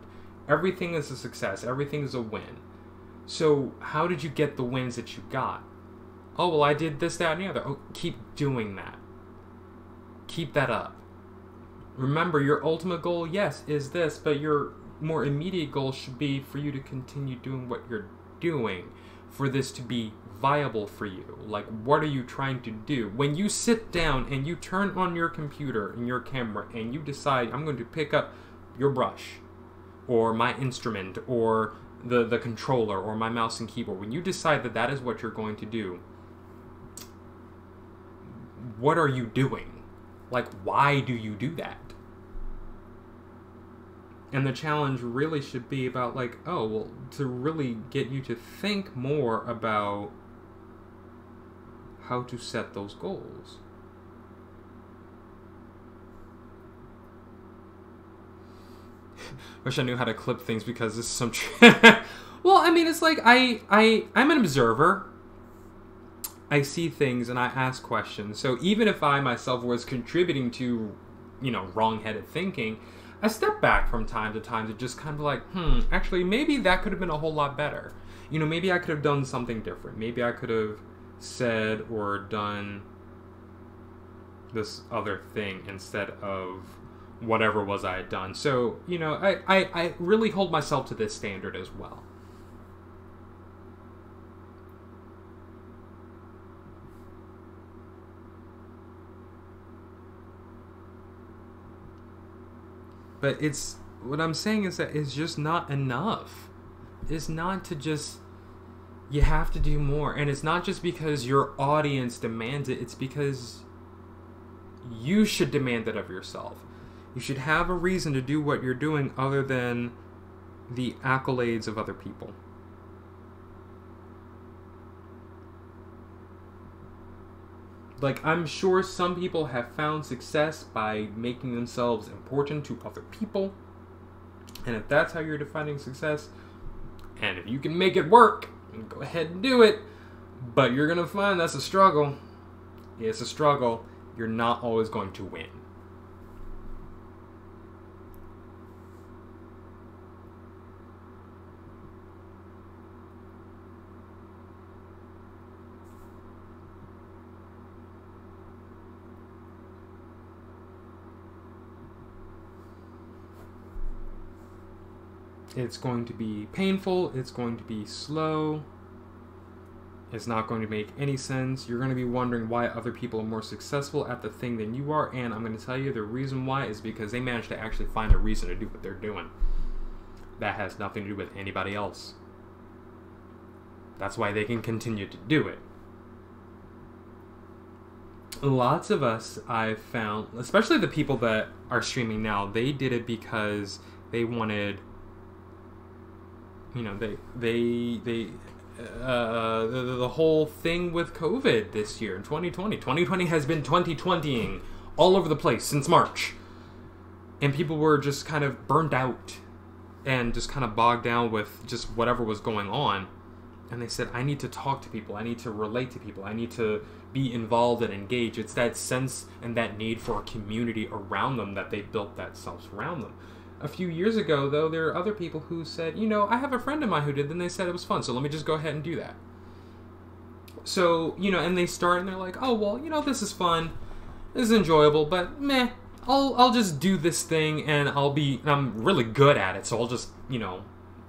Everything is a success. Everything is a win. So how did you get the wins that you got? Oh, well, I did this, that, and the other. Oh, keep doing that. Keep that up. Remember, your ultimate goal, yes, is this, but your more immediate goal should be for you to continue doing what you're doing, for this to be viable for you. Like, what are you trying to do? When you sit down and you turn on your computer and your camera and you decide, I'm going to pick up your brush, or my instrument, or the controller, or my mouse and keyboard, when you decide that that is what you're going to do, what are you doing? Like, why do you do that? And the challenge really should be about, like, oh, well, to really get you to think more about how to set those goals. Wish I knew how to clip things, because this is some... Well, I mean, it's like, I'm an observer. I see things and I ask questions. So even if I myself was contributing to, you know, wrong-headed thinking, I step back from time to time to just kind of like, actually, maybe that could have been a whole lot better. You know, maybe I could have done something different. Maybe I could have said or done this other thing instead of whatever was I had done. So, you know, I really hold myself to this standard as well. But it's, what I'm saying is that it's just not enough. It's not to just, you have to do more. And it's not just because your audience demands it. It's because you should demand it of yourself. You should have a reason to do what you're doing other than the accolades of other people. Like, I'm sure some people have found success by making themselves important to other people. And if that's how you're defining success, and if you can make it work, go ahead and do it. But you're going to find that's a struggle. It's a struggle. You're not always going to win. It's going to be painful. It's going to be slow. It's not going to make any sense. You're going to be wondering why other people are more successful at the thing than you are. And I'm going to tell you the reason why is because they managed to actually find a reason to do what they're doing. That has nothing to do with anybody else. That's why they can continue to do it. Lots of us, I've found, especially the people that are streaming now, they did it because they wanted... You know, the whole thing with COVID this year in 2020. 2020 has been 2020ing all over the place since March. And people were just kind of burnt out and just kind of bogged down with just whatever was going on. And they said, I need to talk to people. I need to relate to people. I need to be involved and engage. It's that sense and that need for a community around them that they built that self around them. A few years ago, though, there are other people who said, you know, I have a friend of mine who did, then they said it was fun, so let me just go ahead and do that. So, you know, and they start and they're like, oh, well, you know, this is fun. this is enjoyable, but meh. I'll just do this thing, and I'm really good at it, so I'll just, you know,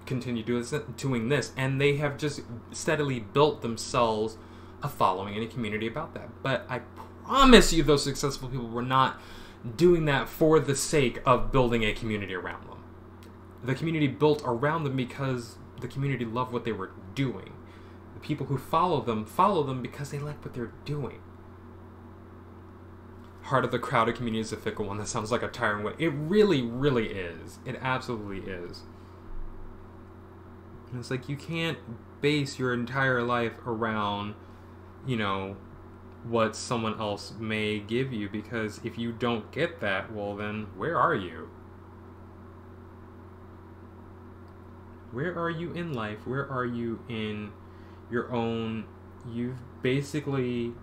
continue doing this. And they have just steadily built themselves a following and a community about that. But I promise you, those successful people were not doing that for the sake of building a community around them. The community built around them because the community loved what they were doing. The people who follow them because they like what they're doing. Heart of the crowded community is a fickle one. That sounds like a tiring one. It really, really is. It absolutely is. And it's like, you can't base your entire life around, you know, what someone else may give you, because if you don't get that, well then, where are you? Where are you in life? Where are you in your own... You've basically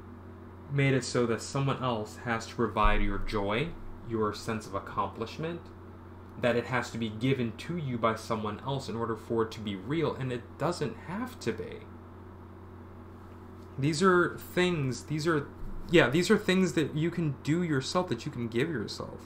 made it so that someone else has to provide your joy, your sense of accomplishment, that it has to be given to you by someone else in order for it to be real, and it doesn't have to be. These are things that you can do yourself, that you can give yourself.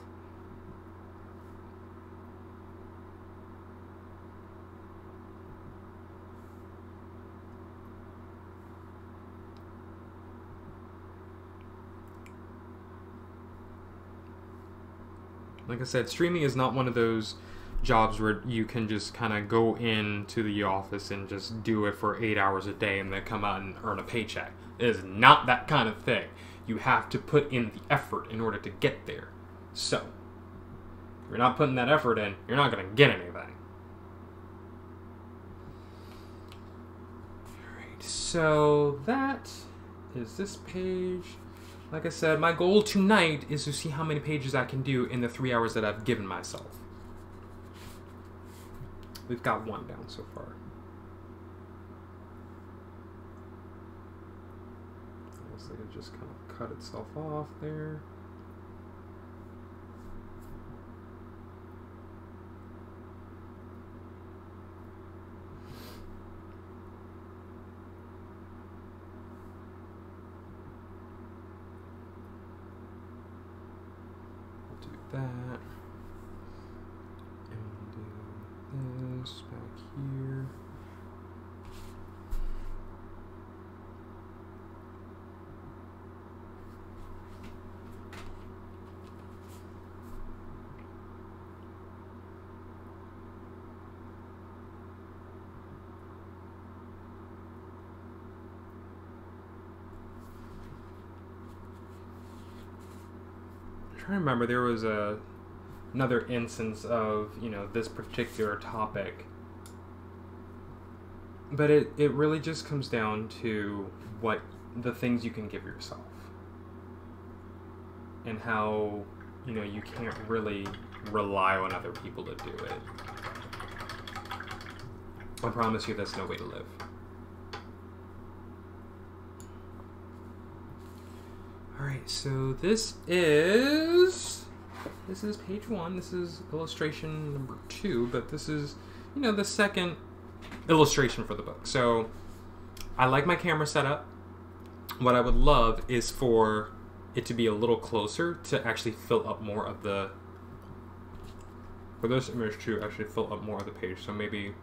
Like I said, streaming is not one of those jobs where you can just kind of go into the office and just do it for 8 hours a day and then come out and earn a paycheck. It is not that kind of thing. You have to put in the effort in order to get there. So, if you're not putting that effort in, you're not going to get anything. Alright, so that is this page. Like I said, my goal tonight is to see how many pages I can do in the 3 hours that I've given myself. We've got one down so far. Looks like it just kind of cut itself off there. That, and we'll do this back here. I remember there was another instance of, you know, this particular topic, but it really just comes down to what the things you can give yourself, and how, you know, you can't really rely on other people to do it. I promise you that's no way to live. Alright, so this is page 1. This is illustration number 2, but this is, you know, the second illustration for the book. So I like my camera setup. What I would love is for it to be a little closer to actually fill up more of the, for this image to actually fill up more of the page. So maybe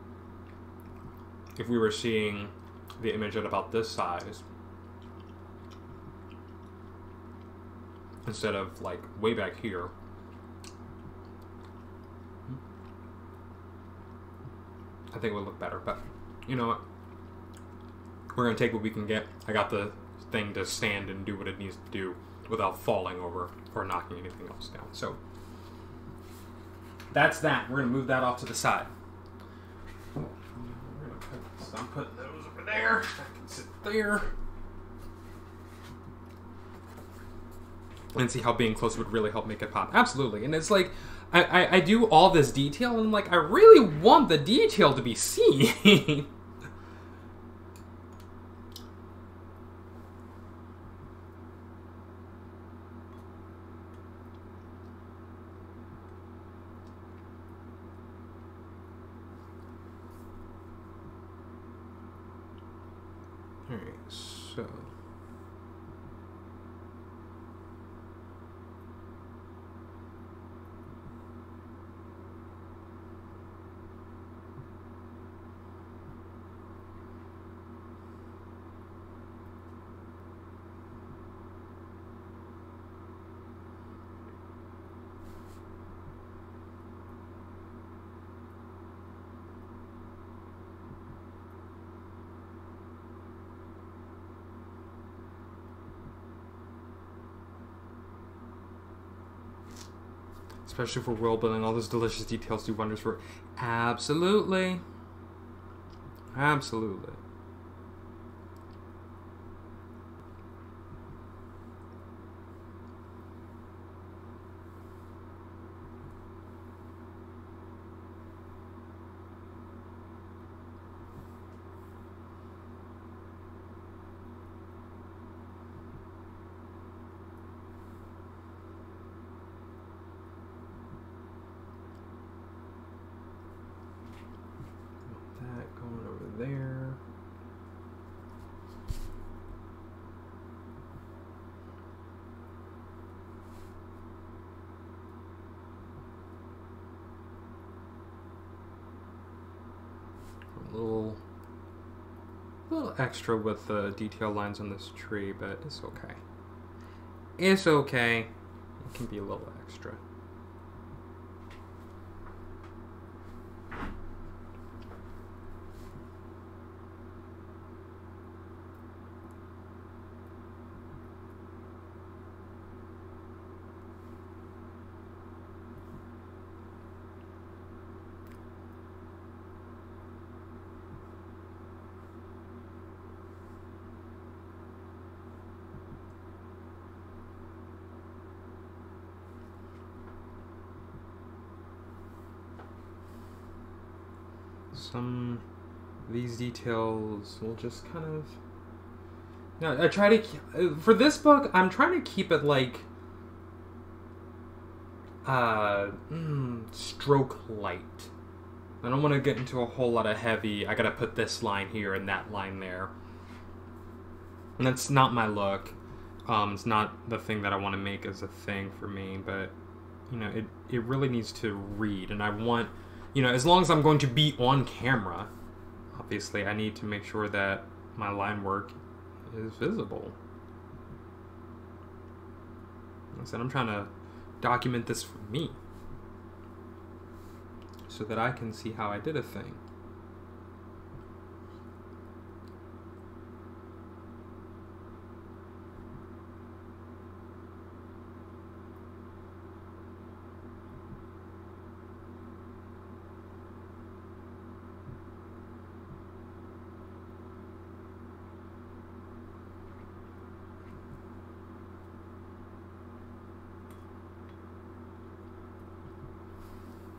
if we were seeing the image at about this size, instead of like way back here, I think it would look better. But you know what? We're gonna take what we can get. I got the thing to stand and do what it needs to do without falling over or knocking anything else down. So that's that. We're gonna move that off to the side. We're gonna put, I'm putting those over there. I can sit there. And see how being close would really help make it pop. Absolutely. And it's like, I do all this detail, and I'm like, I really want the detail to be seen. Alright, so... especially for world building. All those delicious details do wonders for it. Absolutely. Absolutely. There. A little extra with the detail lines on this tree, but it's okay. It's okay. It can be a little extra. Some of these details will just kind of... Now, I try to... For this book, I'm trying to keep it like... stroke light. I don't want to get into a whole lot of heavy, I gotta put this line here and that line there. And that's not my look. It's not the thing that I want to make as a thing for me, but, you know, it really needs to read, and I want... You know, as long as I'm going to be on camera, obviously I need to make sure that my line work is visible. Like I said, I'm trying to document this for me so that I can see how I did a thing.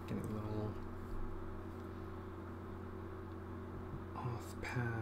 Getting a little off path.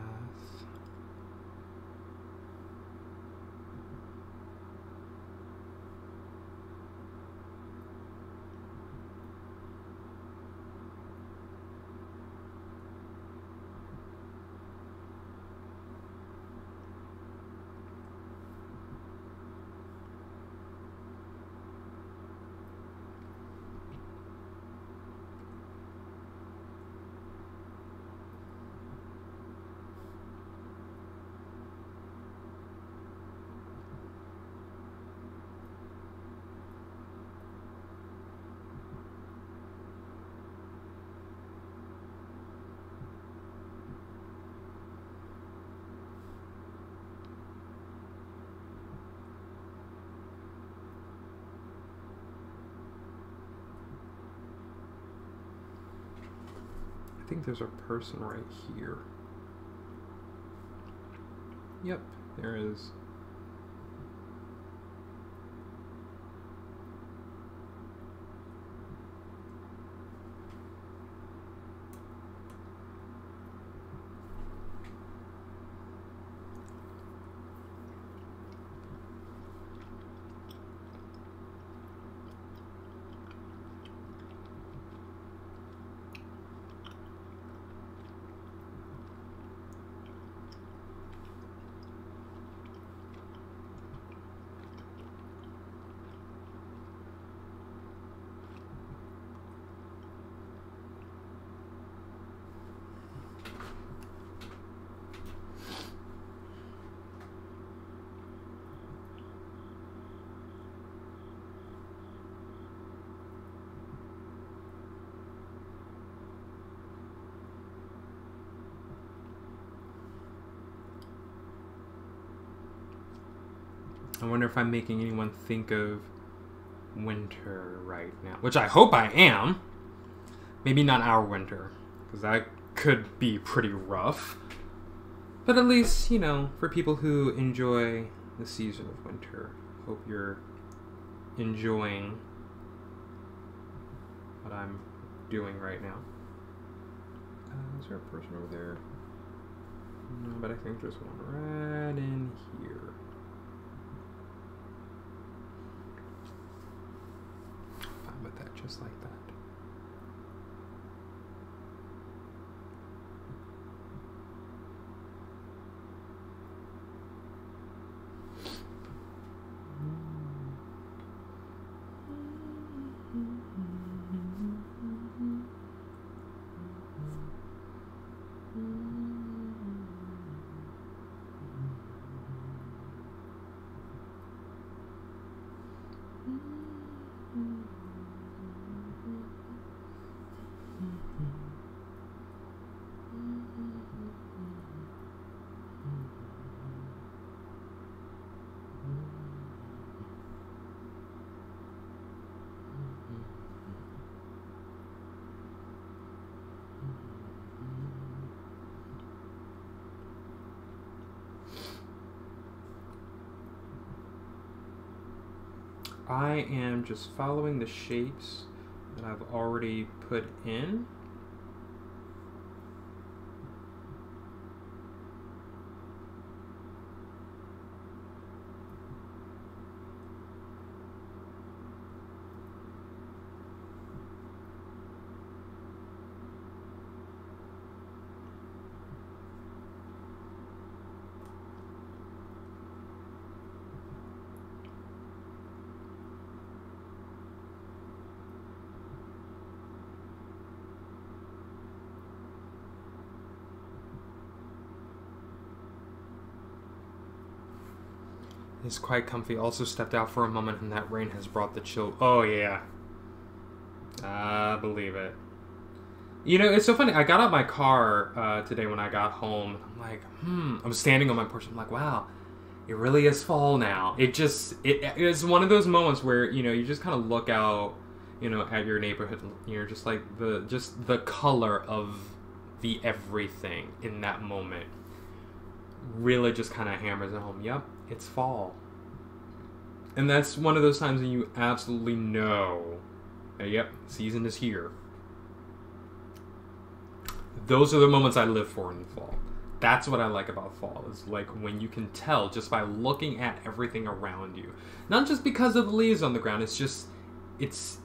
I think there's a person right here. Yep, there is. I wonder if I'm making anyone think of winter right now, which I hope I am. Maybe not our winter, because that could be pretty rough. But at least, you know, for people who enjoy the season of winter, hope you're enjoying what I'm doing right now. Is there a person over there? No, but I think there's one right in here. Fine with that, just like that. I am just following the shapes that I've already put in. It's quite comfy. Also stepped out for a moment and that rain has brought the chill. Oh yeah. I believe it. You know, it's so funny. I got out my car today when I got home. I'm like, I was standing on my porch. I'm like, wow, it really is fall now. It's one of those moments where, you know, you just kind of look out, you know, at your neighborhood. You're just like the color of the everything in that moment really just kind of hammers it home. Yep, it's fall. And that's one of those times when you absolutely know that, yep, season is here. Those are the moments I live for in the fall. That's what I like about fall, is like when you can tell just by looking at everything around you. Not just because of the leaves on the ground, it's just, it's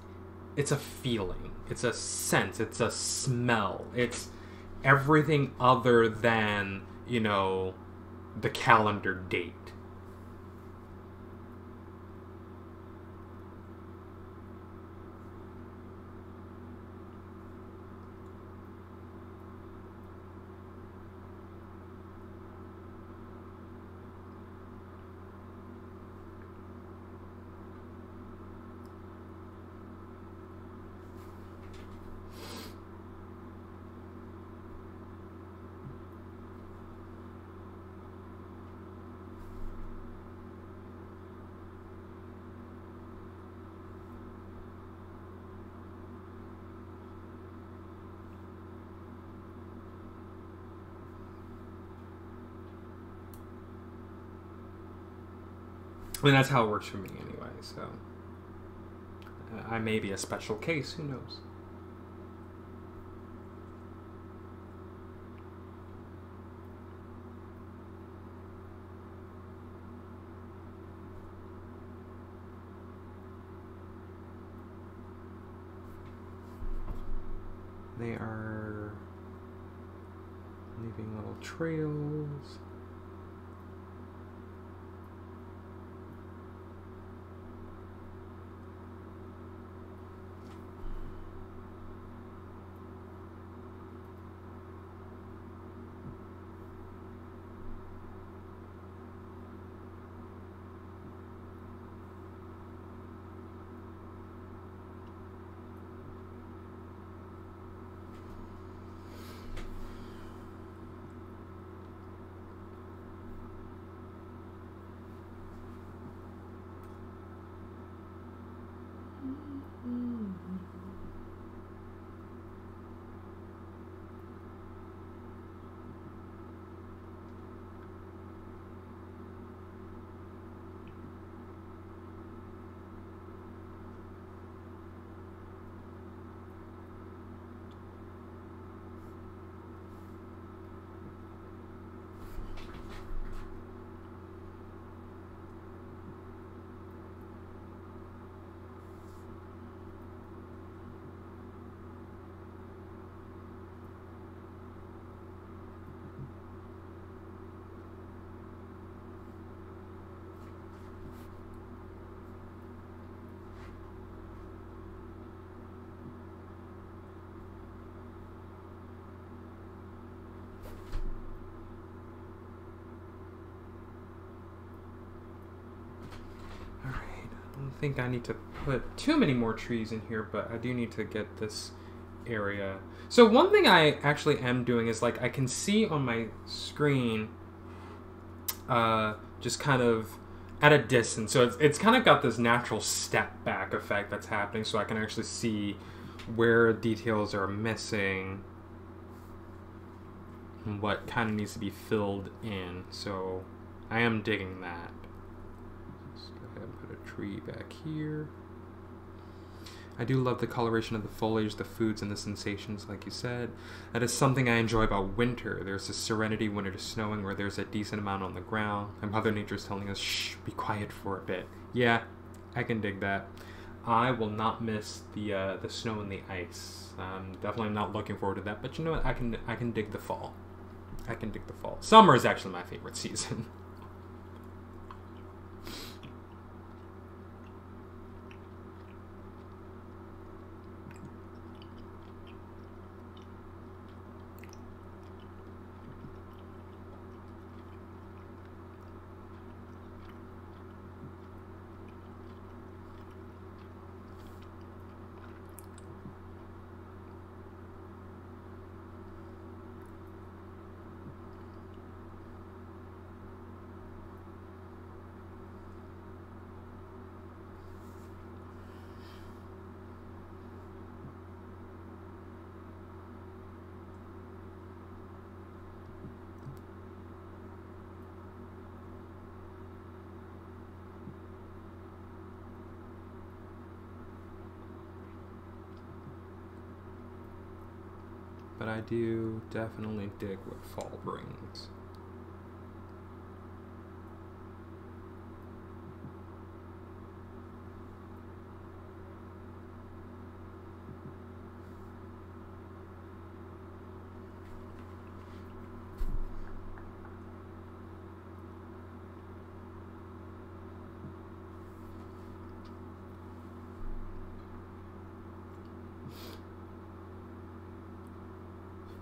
a feeling. It's a sense. It's a smell. It's everything other than, you know, the calendar date. I mean, that's how it works for me anyway, so I may be a special case, who knows? They are leaving little trails. I don't think I need to put too many more trees in here, but I do need to get this area. So one thing I actually am doing is, like, I can see on my screen just kind of at a distance. So it's kind of got this natural step back effect that's happening, so I can actually see where details are missing and what kind of needs to be filled in. So I am digging that. Put a tree back here. I do love the coloration of the foliage, the foods, and the sensations, like you said. That is something I enjoy about winter. There's a serenity when it is snowing, where there's a decent amount on the ground, and Mother Nature is telling us, shh, be quiet for a bit. Yeah, I can dig that. I will not miss the snow and the ice. I'm definitely not looking forward to that, but you know what? I can dig the fall. I can dig the fall. Summer is actually my favorite season. But I do definitely dig what fall brings.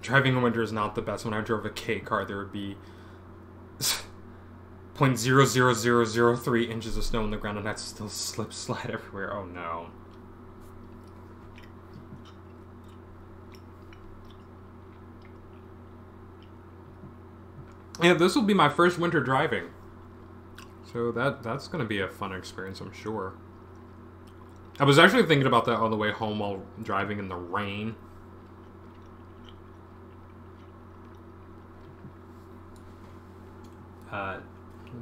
Driving in winter is not the best. When I drove a K car, there would be 0.00003 inches of snow on the ground, and I'd still slide everywhere. Oh no. Yeah, this will be my first winter driving. So that's going to be a fun experience, I'm sure. I was actually thinking about that on the way home while driving in the rain.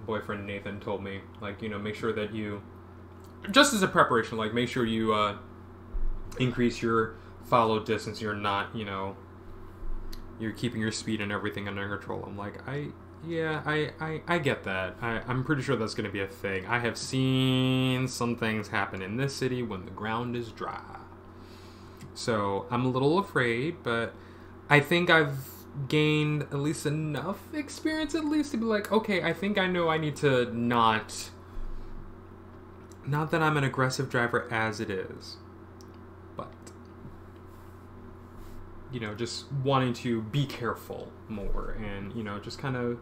Boyfriend Nathan told me, like, you know, make sure that you, just as a preparation, like, make sure you increase your follow distance. You're not, you know, you're keeping your speed and everything under control. I'm like, I get that. I'm pretty sure that's going to be a thing. I have seen some things happen in this city when the ground is dry. So I'm a little afraid, but I think I've gained at least enough experience, at least, to be like, okay, I think I know I need to not that I'm an aggressive driver as it is, but, you know, just wanting to be careful more and, you know, just kind of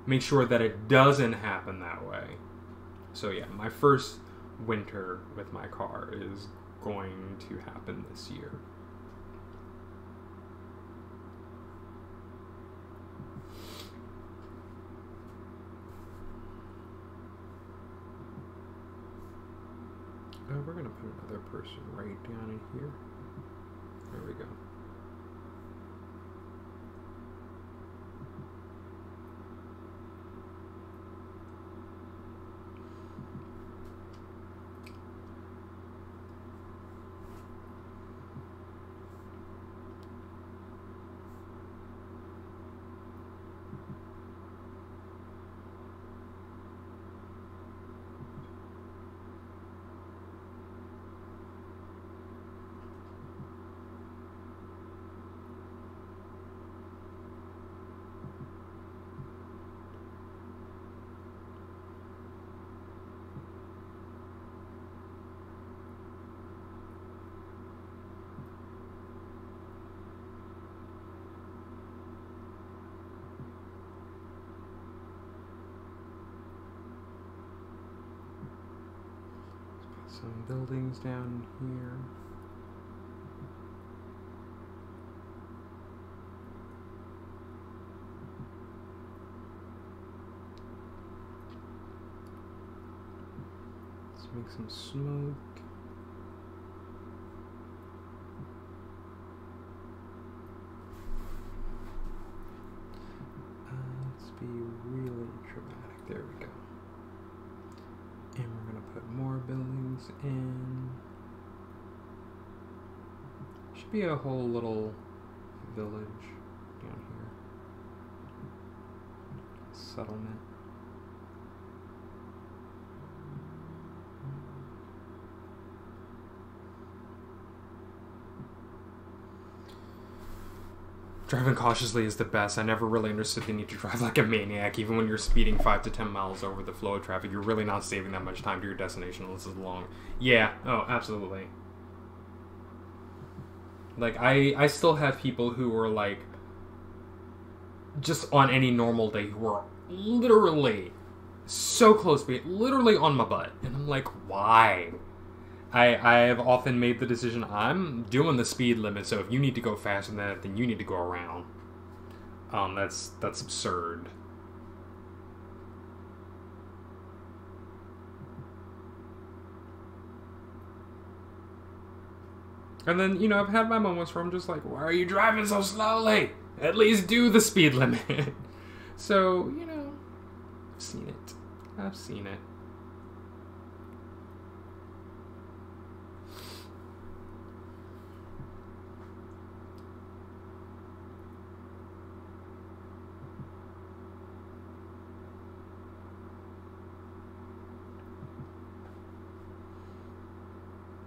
make sure that it doesn't happen that way. So yeah, my first winter with my car is going to happen this year. We're gonna put another person right down in here. There we go. Some buildings down here. Let's make some smoke. Let's be really dramatic. There we go. And we're going to put more buildings in. Should be a whole little village down here. Settlement. Driving cautiously is the best. I never really understood the need to drive like a maniac. Even when you're speeding 5 to 10 miles over the flow of traffic, you're really not saving that much time to your destination unless it's long. Yeah, oh, absolutely. Like, I still have people who are, like, just on any normal day who are literally so close, literally on my butt. And I'm like, why? I have often made the decision, I'm doing the speed limit, so if you need to go faster than that, then you need to go around. That's absurd. And then, you know, I've had my moments where I'm just like, why are you driving so slowly? At least do the speed limit. So, you know, I've seen it. I've seen it.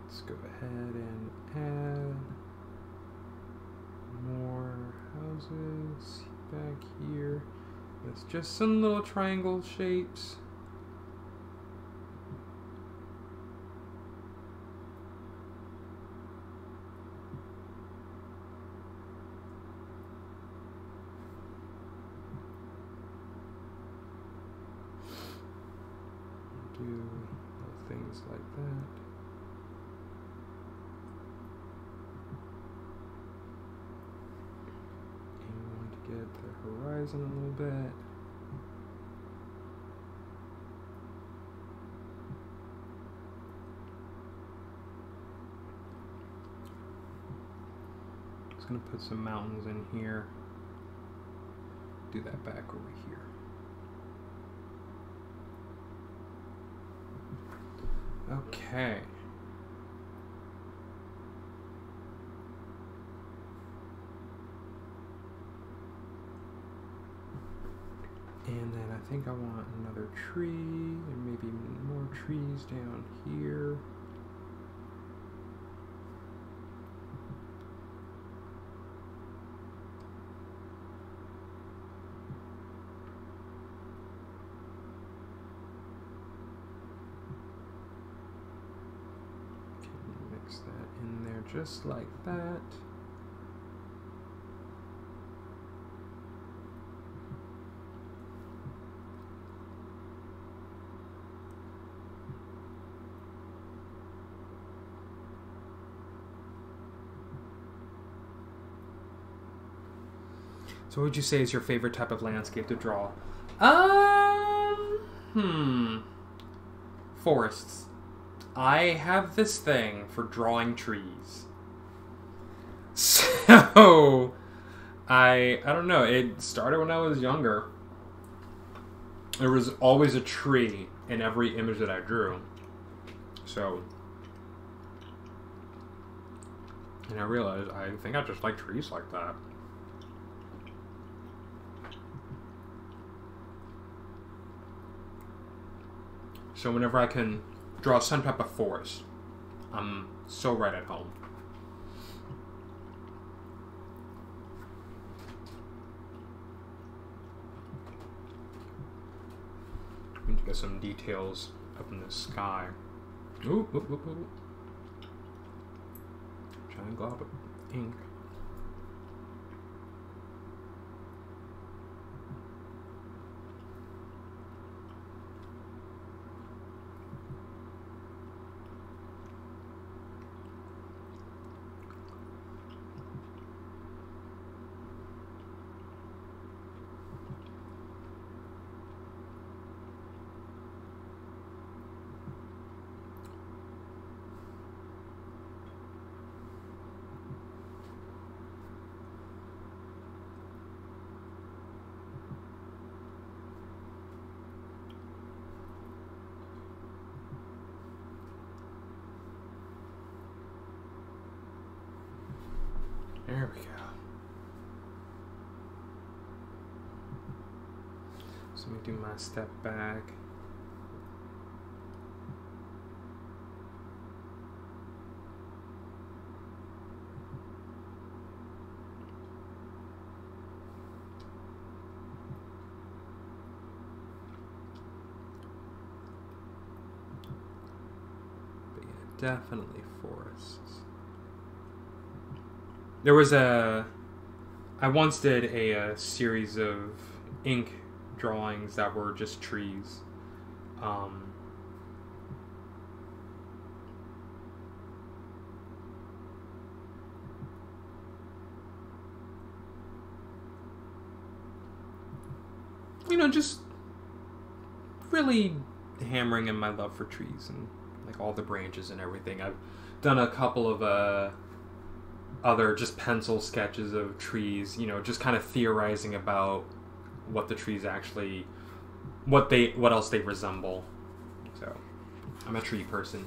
Let's go ahead and add more houses back here. It's just some little triangle shapes. Do little things like that. Get the horizon a little bit. Just gonna put some mountains in here. Do that back over here. Okay. And then I think I want another tree and maybe more trees down here. Can mix that in there just like that. So what would you say is your favorite type of landscape to draw? Forests. I have this thing for drawing trees. So, I don't know, it started when I was younger. There was always a tree in every image that I drew. So, and I realized, I think I just like trees like that. So whenever I can draw some type of forest, I'm so right at home. I need to get some details up in the sky. Ooh, ooh, ooh, ooh. Giant glob of ink. There we go. So let me do my step back. But yeah, definitely forests. There was I once did a series of ink drawings that were just trees. You know, just really hammering in my love for trees and like all the branches and everything. I've done a couple of other just pencil sketches of trees, you know, just kind of theorizing about what the trees actually, what else they resemble. So, I'm a tree person.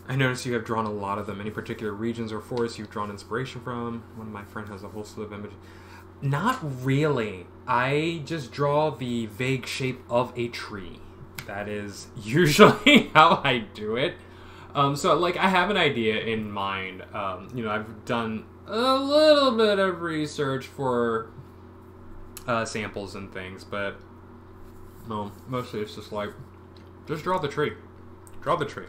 I noticed you have drawn a lot of them. Any particular regions or forests you've drawn inspiration from? One of my friends has a whole slew of images. Not really. I just draw the vague shape of a tree. That is usually how I do it. So, like, I have an idea in mind. You know, I've done a little bit of research for samples and things, but no, mostly it's just like, just draw the tree. Draw the tree.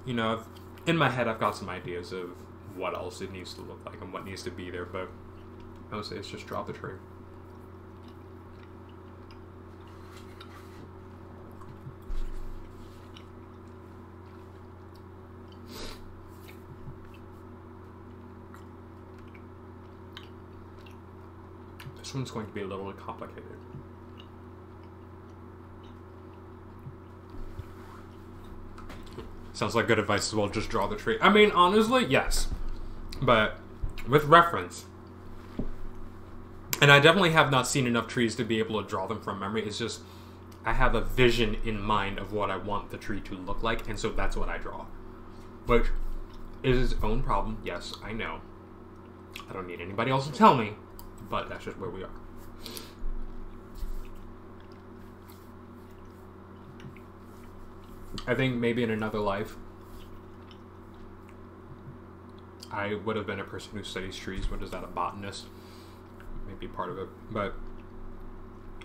You know, in my head I've got some ideas of what else it needs to look like and what needs to be there, but mostly it's just draw the tree. This one's going to be a little complicated. Sounds like good advice as well, just draw the tree. I mean, honestly, yes. But with reference. And I definitely have not seen enough trees to be able to draw them from memory. It's just, I have a vision in mind of what I want the tree to look like, and so that's what I draw. Which is its own problem, yes, I know. I don't need anybody else to tell me. But that's just where we are. I think maybe in another life, I would have been a person who studies trees. What is that, a botanist? Maybe part of it. But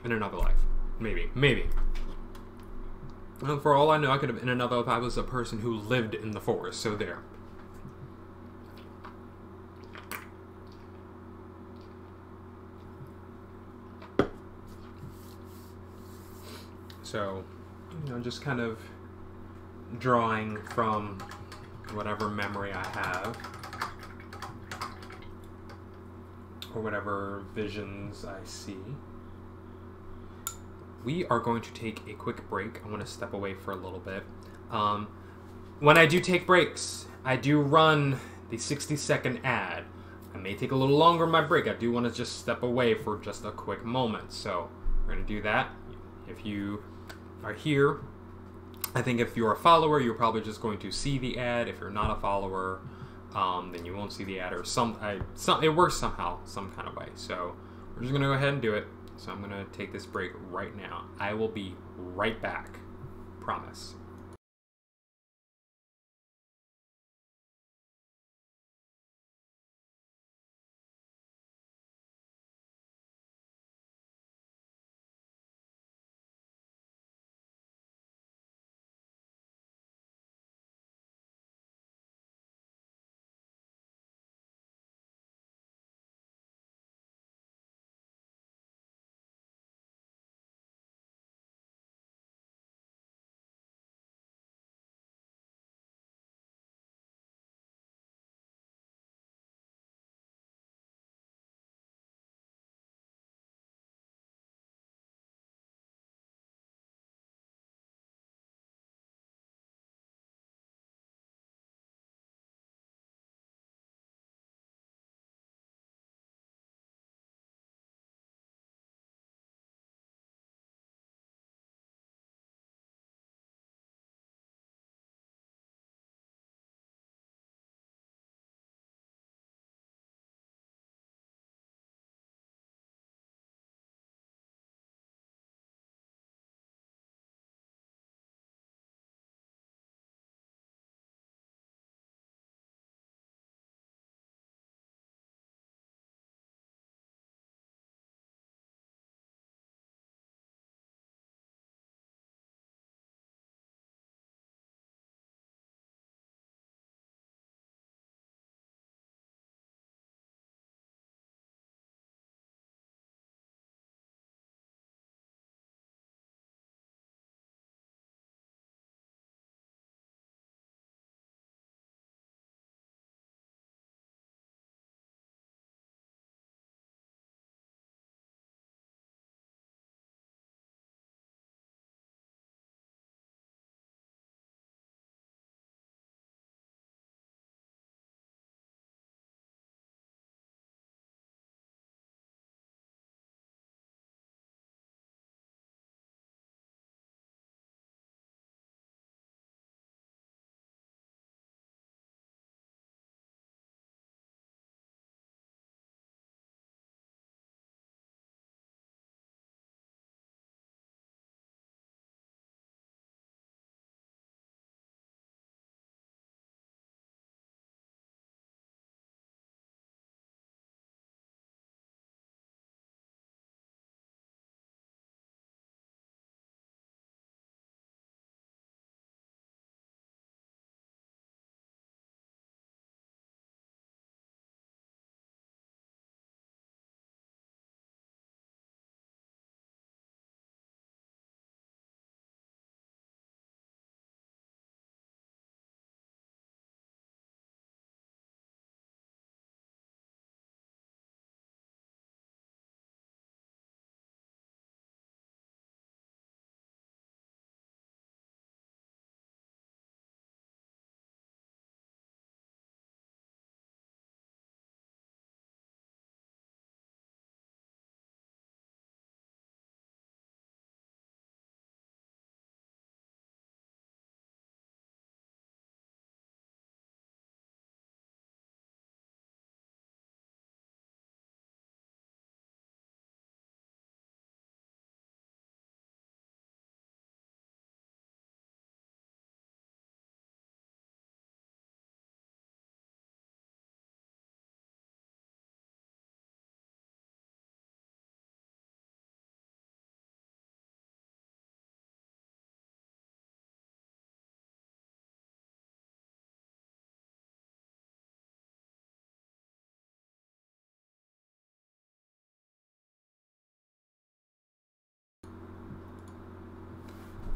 in another life. Maybe. Maybe. Well, for all I know, I could have, in another life, I was a person who lived in the forest. So there. So, you know, just kind of drawing from whatever memory I have, or whatever visions I see. we are going to take a quick break. I want to step away for a little bit. When I do take breaks, I do run the 60-second ad. I may take a little longer in my break. I do want to just step away for just a quick moment. So we're going to do that. If you are here, I think if you're a follower, you're probably just going to see the ad. If you're not a follower, then you won't see the ad, or it works somehow, some kind of way. So we're just going to go ahead and do it. So I'm going to take this break right now. I will be right back. Promise.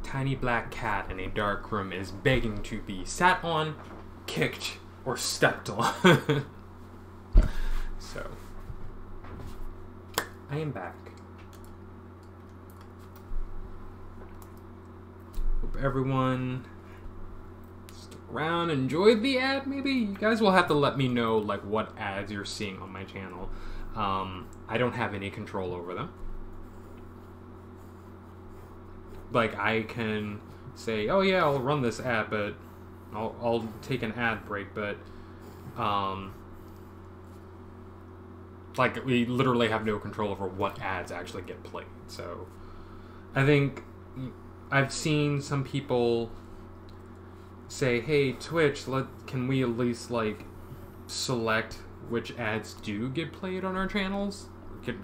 Tiny black cat in a dark room is begging to be sat on, kicked, or stepped on. So, I am back. Hope everyone stuck around, enjoyed the ad. Maybe you guys will have to let me know like what ads you're seeing on my channel. I don't have any control over them. Like, I can say, oh yeah, I'll run this ad, but I'll take an ad break, but like, we literally have no control over what ads actually get played. So I think I've seen some people say, hey, Twitch, can we at least like select which ads do get played on our channels?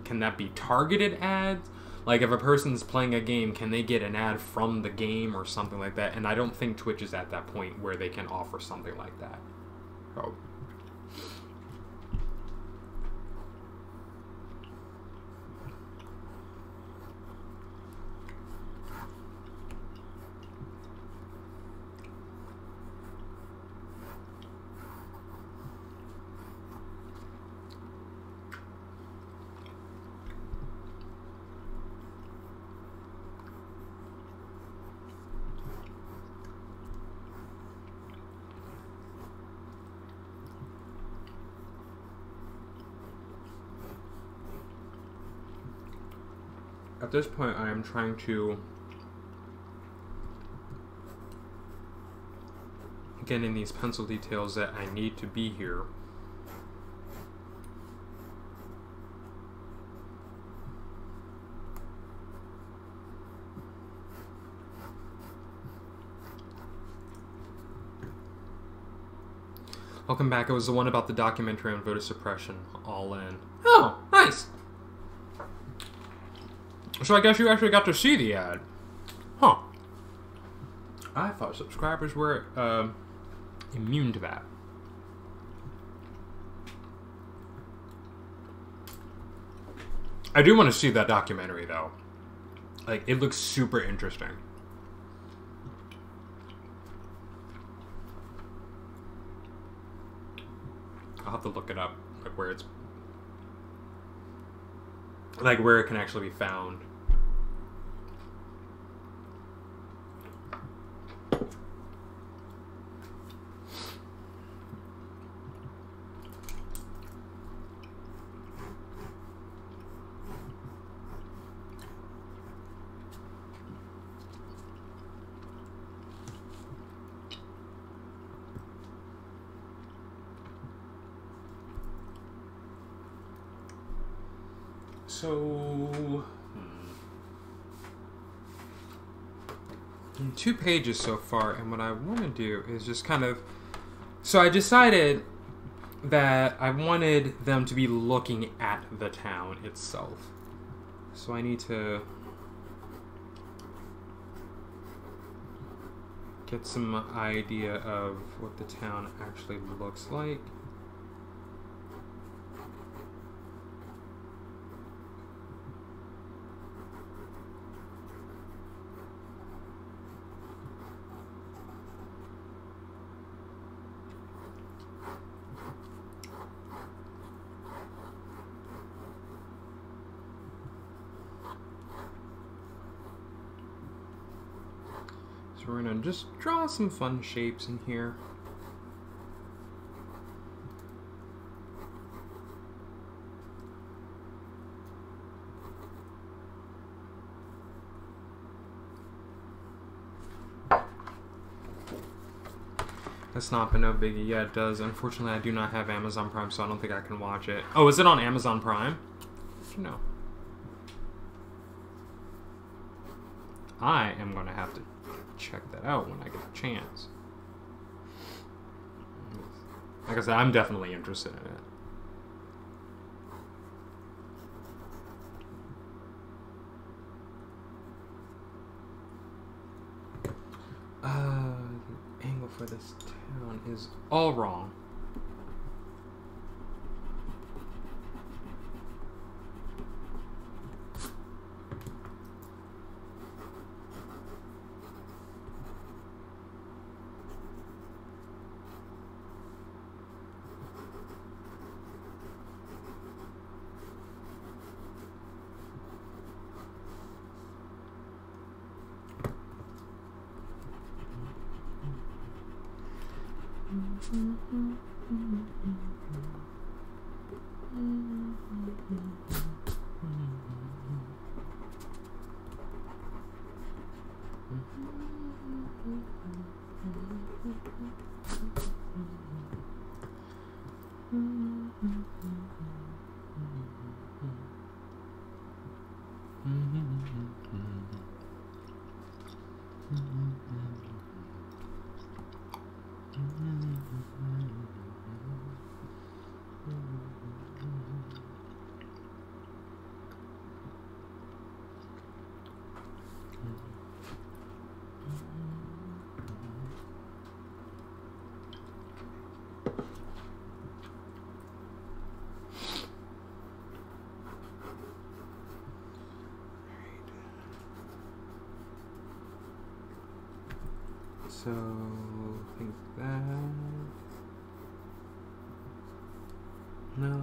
Can that be targeted ads? Like, if a person's playing a game, can they get an ad from the game or something like that? And I don't think Twitch is at that point where they can offer something like that. Oh. At this point, I am trying to get in these pencil details that I need to be here. Welcome back. It was the one about the documentary on voter suppression. All in. Oh, nice! So I guess you actually got to see the ad. Huh. I thought subscribers were immune to that. I do want to see that documentary, though. Like, it looks super interesting. I'll have to look it up, like where it's... like where it can actually be found. So, 2 pages so far, and what I want to do is just kind of... So I decided that I wanted them to be looking at the town itself. So I need to get some idea of what the town actually looks like. So we're gonna just draw some fun shapes in here. That's not been no biggie. Yeah, it does. Unfortunately, I do not have Amazon Prime, so I don't think I can watch it. Oh, is it on Amazon Prime? No. I am gonna have to check that out when I get a chance. Like I said, I'm definitely interested in it. The angle for this town is all wrong. So, I think that... No...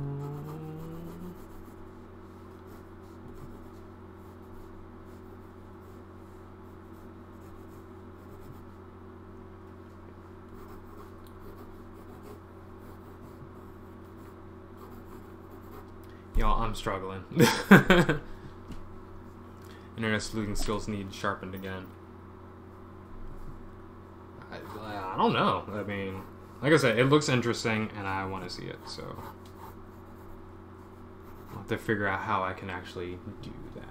Y'all, I'm struggling. Internet sleuthing skills need sharpened again. I don't know. I mean, like I said, it looks interesting and I want to see it, so I'll have to figure out how I can actually do that.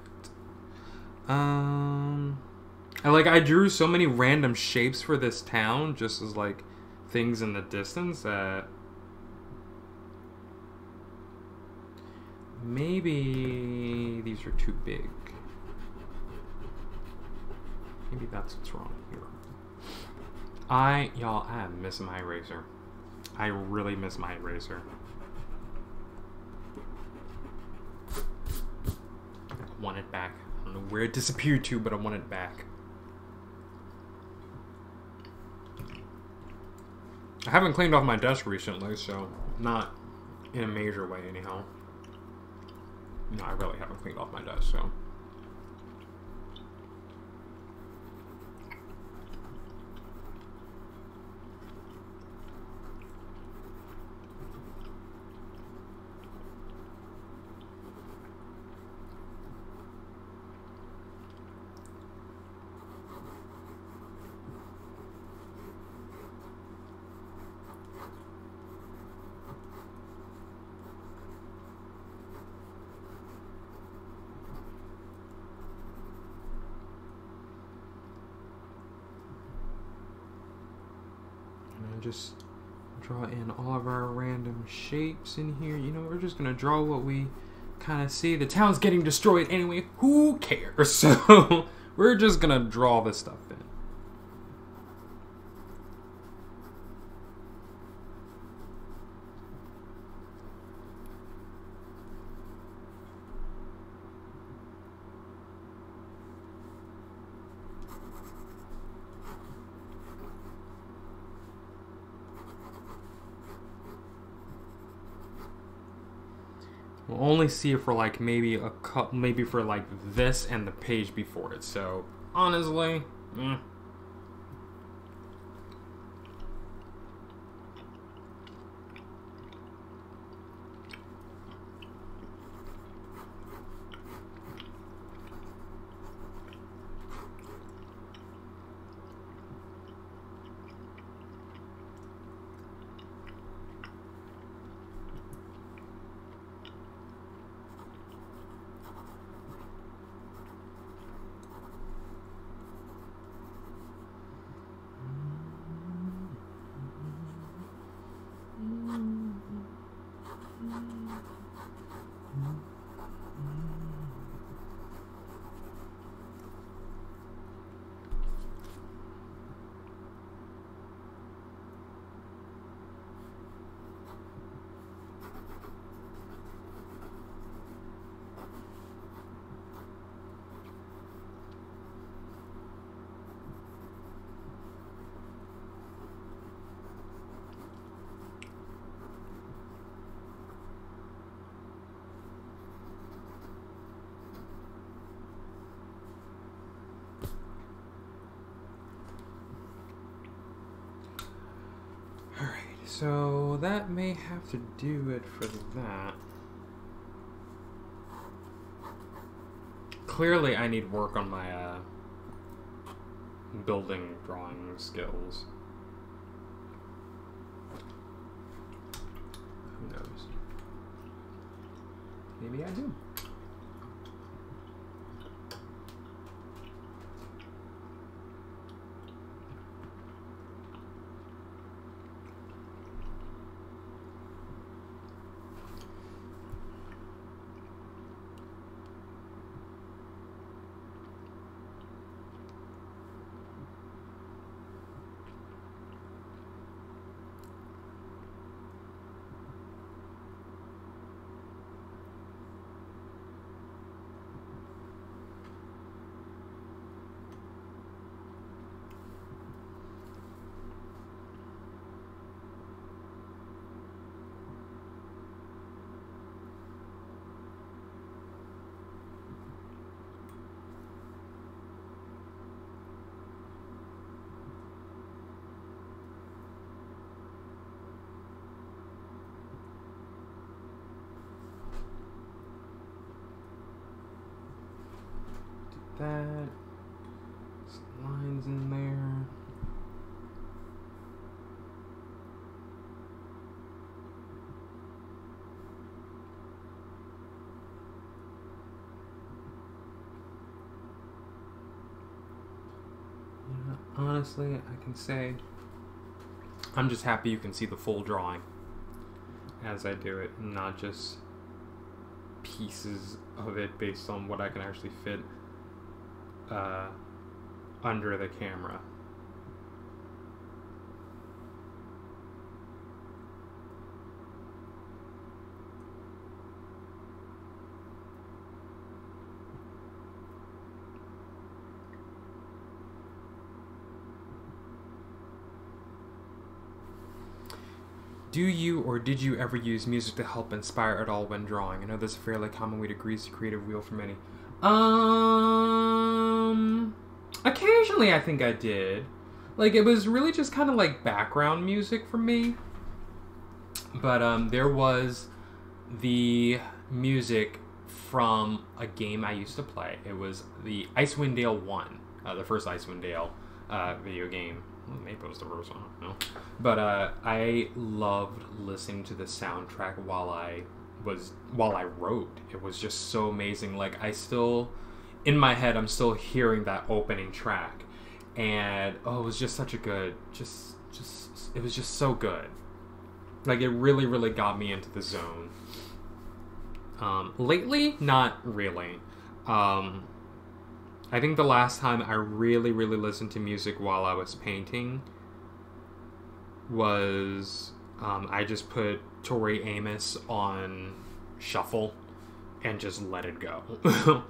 I drew so many random shapes for this town, just as like things in the distance, that maybe these are too big. Maybe that's what's wrong here. Y'all, I miss my eraser. I really miss my eraser. I want it back. I don't know where it disappeared to, but I want it back. I haven't cleaned off my desk recently, so not in a major way anyhow. No, I really haven't cleaned off my desk, so. Just draw in all of our random shapes in here. You know, we're just gonna draw what we kind of see. The town's getting destroyed anyway. Who cares? So we're just gonna draw this stuff in. We'll only see it for like maybe for like this and the page before it. So honestly, Alright, so that may have to do it for that. Clearly I need work on my building drawing skills. Who knows? Maybe I do. That, some lines in there. Yeah, honestly, I can say I'm just happy you can see the full drawing as I do it, and not just pieces of it based on what I can actually fit under the camera. Do you or did you ever use music to help inspire at all when drawing? I know this is a fairly common way to grease the creative wheel for many. Occasionally I think I did. Like, it was really just kind of like background music for me. But there was the music from a game I used to play. It was the Icewind Dale 1, the first Icewind Dale video game. Maybe it was the first one, I don't know. But I loved listening to the soundtrack while I wrote. It was just so amazing. Like, I still, in my head, I'm still hearing that opening track, and oh, it was just such a good, it was just so good. Like, it really, really got me into the zone. Lately, not really. I think the last time I really, really listened to music while I was painting was I just put Tori Amos on shuffle and just let it go.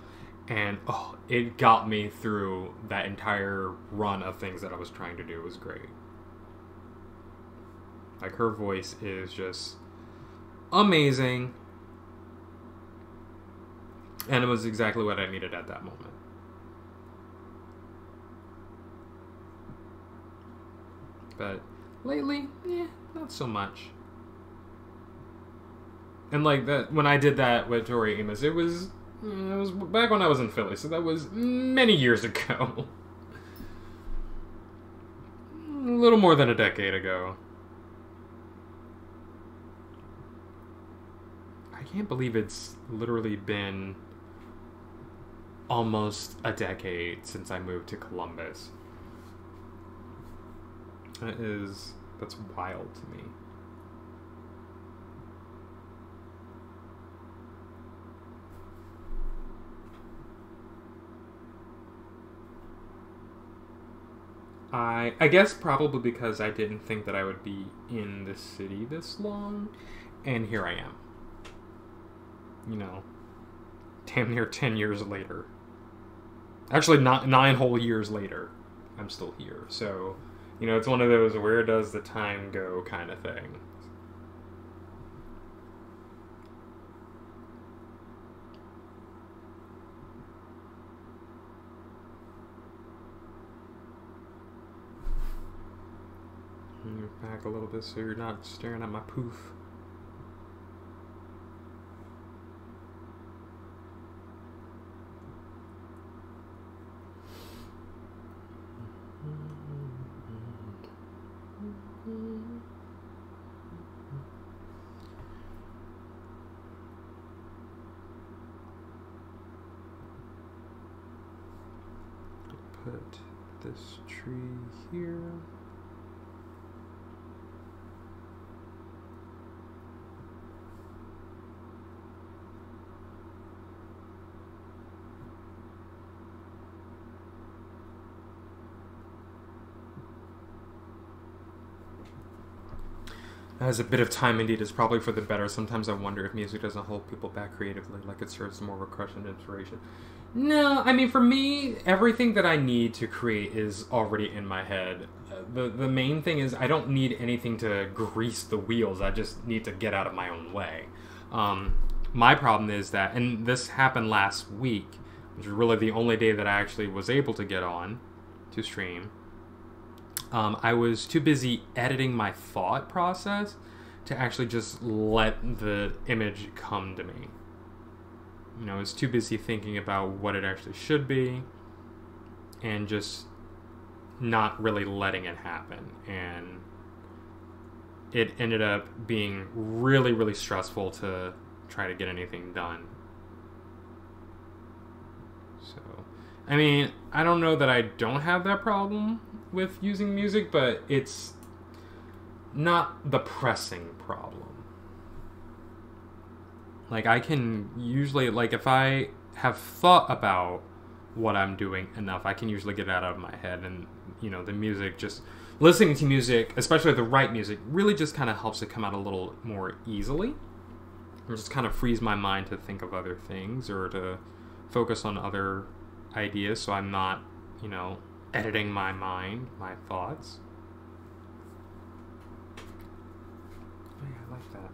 And oh, it got me through that entire run of things that I was trying to do. It was great. Like, her voice is just amazing. And it was exactly what I needed at that moment. But lately, not so much. And like that, when I did that with Tori Amos, it was back when I was in Philly, so that was many years ago. A little more than a decade ago. I can't believe it's literally been almost a decade since I moved to Columbus. That's wild to me. I guess probably because I didn't think that I would be in this city this long, and here I am. You know, damn near 10 years later. Actually, 9 whole years later, I'm still here. So, you know, it's one of those where does the time go kind of thing. Move back a little bit so you're not staring at my poof. Put this tree here. As a bit of time indeed is probably for the better. Sometimes I wonder if music doesn't hold people back creatively, like it serves more of a crush and inspiration. No, I mean, for me, everything that I need to create is already in my head. The main thing is I don't need anything to grease the wheels. I just need to get out of my own way. My problem is that, and this happened last week, which was really the only day that I actually was able to get on to stream. I was too busy editing my thought process to actually just let the image come to me. You know, I was too busy thinking about what it actually should be and just not really letting it happen. And it ended up being really, really stressful to try to get anything done. So, I mean, I don't know that I don't have that problem with using music, but it's not the pressing problem. Like, I can usually, like, if I have thought about what I'm doing enough, I can usually get it out of my head. And, you know, the music, just listening to music, especially the right music, really just kind of helps it come out a little more easily. Or just kind of frees my mind to think of other things or to focus on other ideas, so I'm not, you know, editing my mind, my thoughts. Oh yeah, I like that.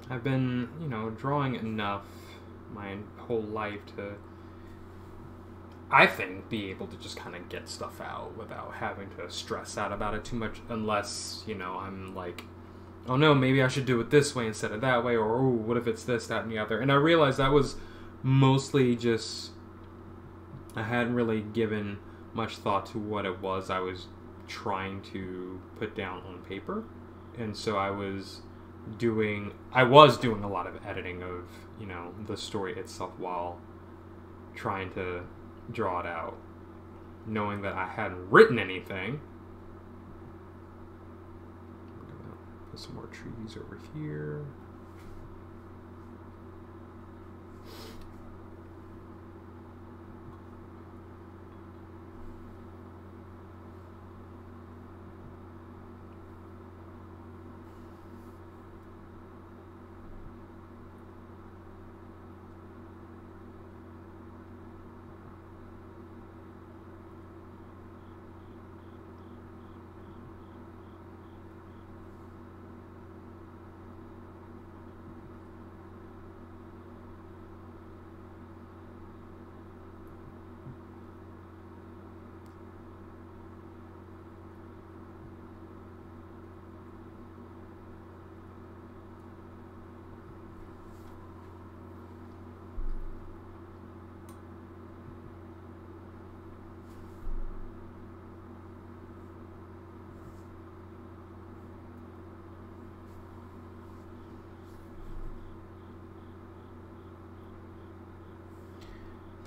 I've been, you know, drawing enough my whole life to, I think, be able to just kind of get stuff out without having to stress out about it too much, unless, you know, I'm like, oh no, maybe I should do it this way instead of that way, or oh, what if it's this, that, and the other. And I realized that was mostly just, I hadn't really given much thought to what it was I was trying to put down on paper. And so I was doing a lot of editing of, you know, the story itself while trying to draw it out, knowing that I hadn't written anything. I'm gonna put some more trees over here.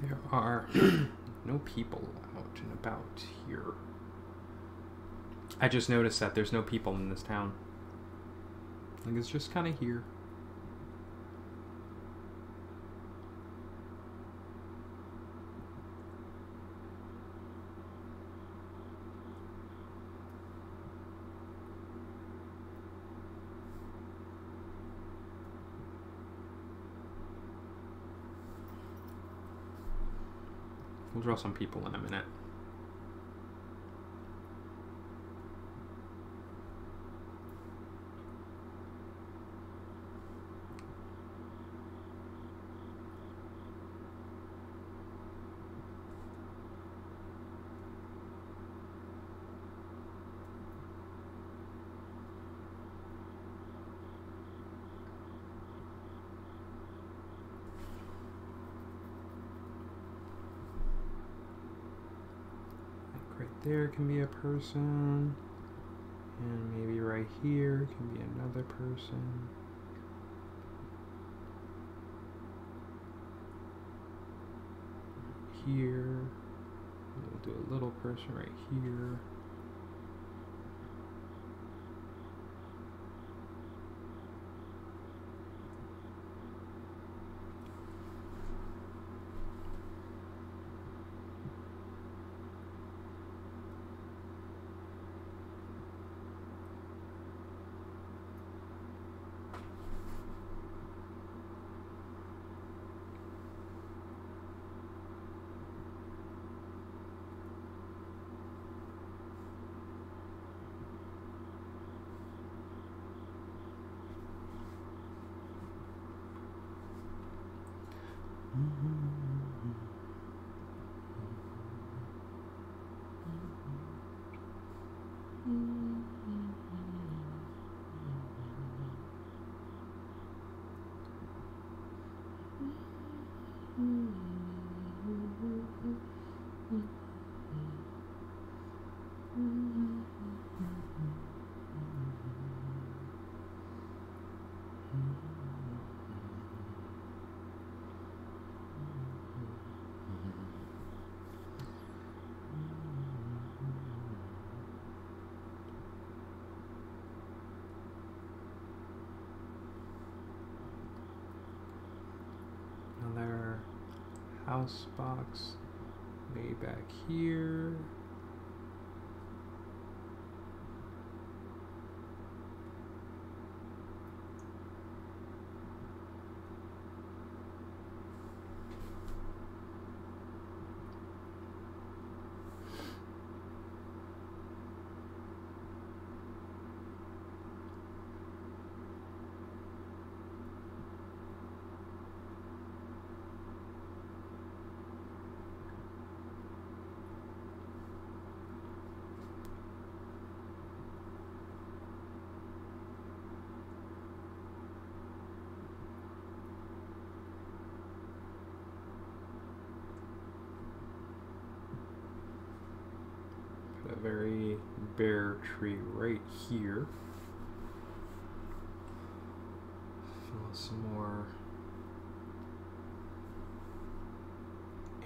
There are no people out and about here. I just noticed that there's no people in this town. Like, it's just kind of here. We'll draw some people in a minute. There can be a person, and maybe right here can be another person. Here, we'll do a little person right here. Another house box way back here. A very bare tree right here. Fill some more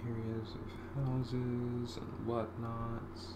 areas of houses and whatnots.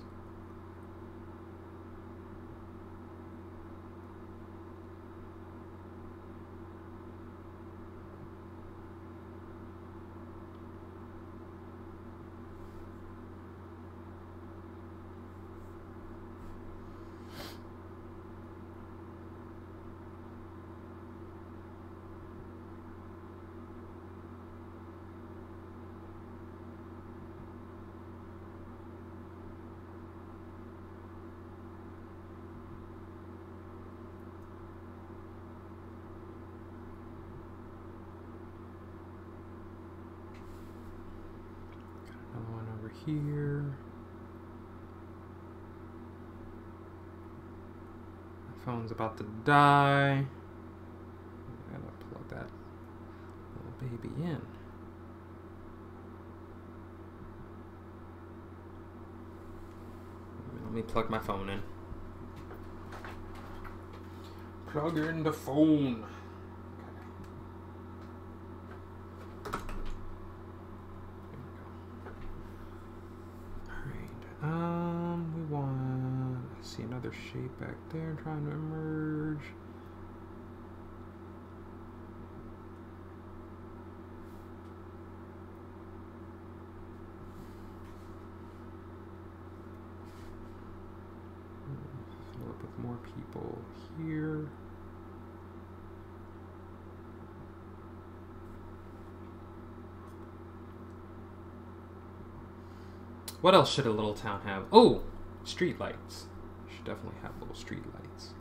Here. My phone's about to die. I gotta plug that little baby in. Let me plug my phone in. Plug in the phone. another shape back there trying to emerge. Fill up with more people here. What else should a little town have? Oh, street lights. Should definitely have little street lights.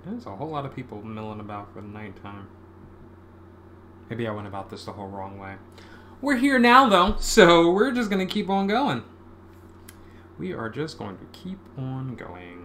There's a whole lot of people milling about for the nighttime. Maybe I went about this the whole wrong way. We're here now, though, so we're just going to keep on going. We are just going to keep on going.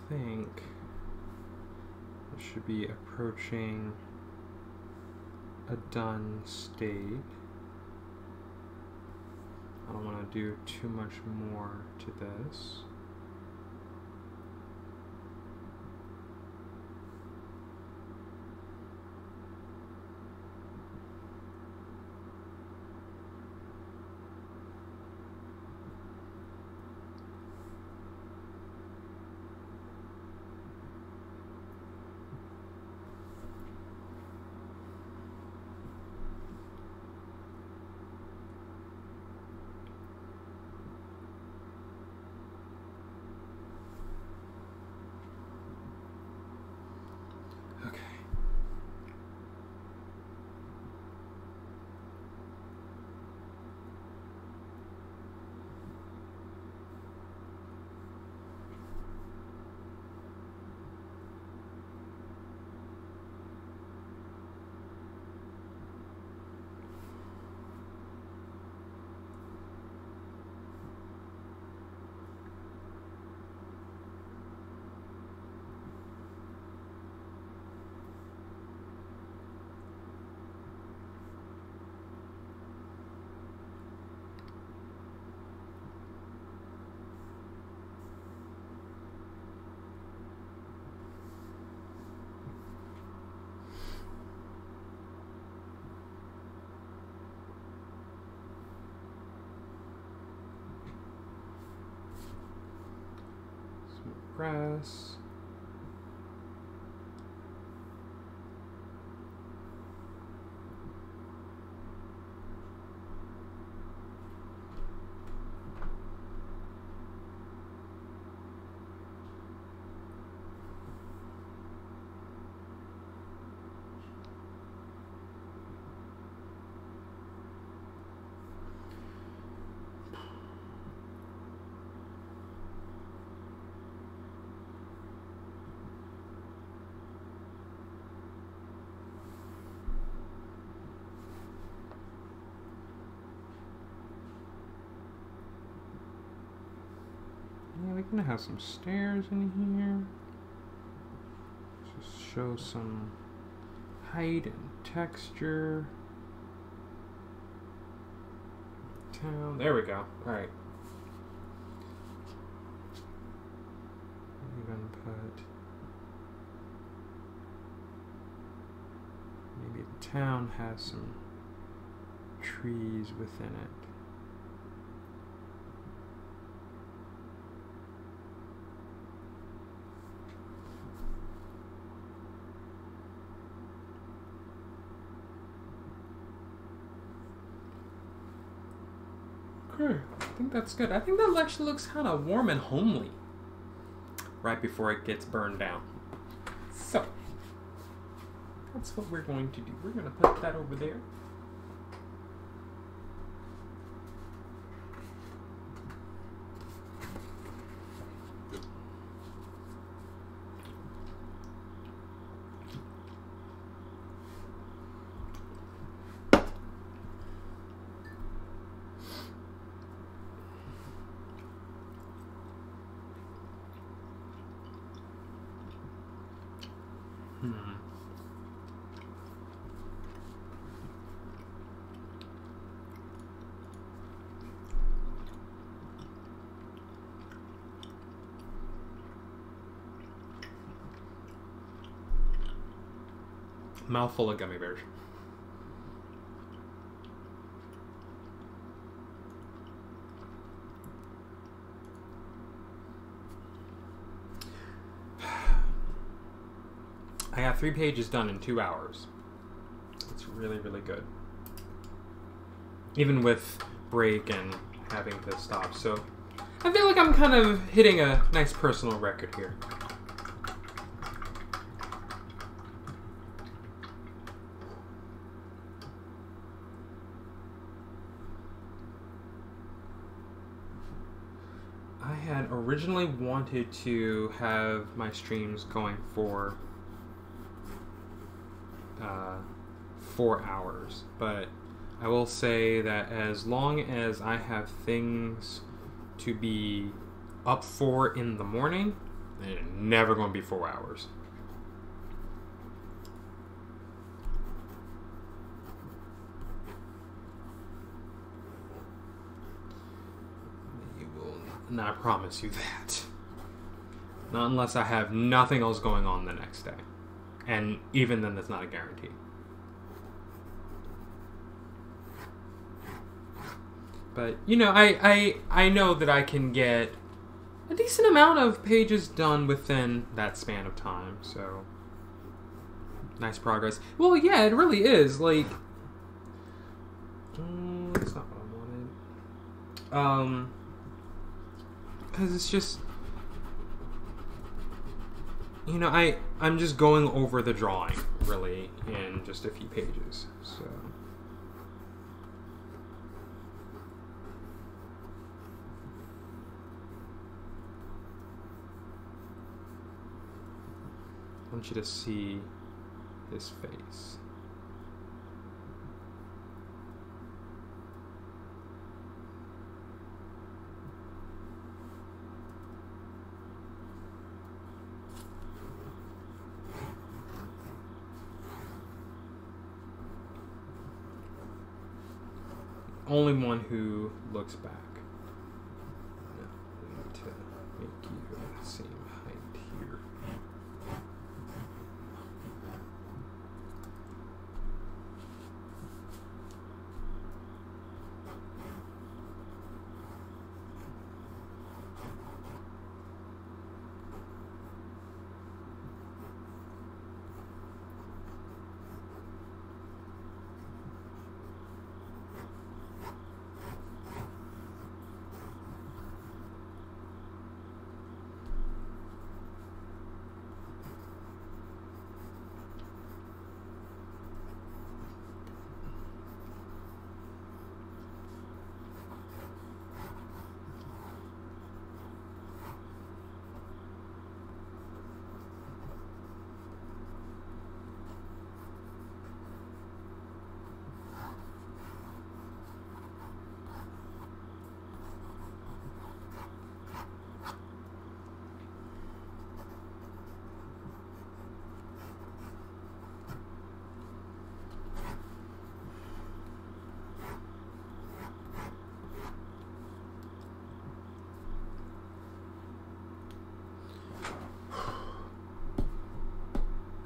I think it should be approaching a done state. I don't want to do too much more to this. Grass. Yeah, we're gonna have some stairs in here. Just show some height and texture. Town. There we go. Alright. Even put maybe the town has some trees within it. Okay, I think that's good. I think that actually looks kind of warm and homely right before it gets burned down. So, that's what we're going to do. We're going to put that over there. Mouthful of gummy bears. I got 3 pages done in 2 hours. It's really, really good. Even with break and having to stop. So I feel like I'm kind of hitting a nice personal record here. I had originally wanted to have my streams going for 4 hours, but I will say that as long as I have things to be up for in the morning, it's never going to be 4 hours. You will not promise you that. Not unless I have nothing else going on the next day. And even then, that's not a guarantee. But, you know, I know that I can get a decent amount of pages done within that span of time, so nice progress. Well, yeah, it really is, like, that's not what I wanted. Because it's just, you know, I'm just going over the drawing, really, in just a few pages, so. I want you to see his face. Only one who looks back. No, we need to make you the same height here.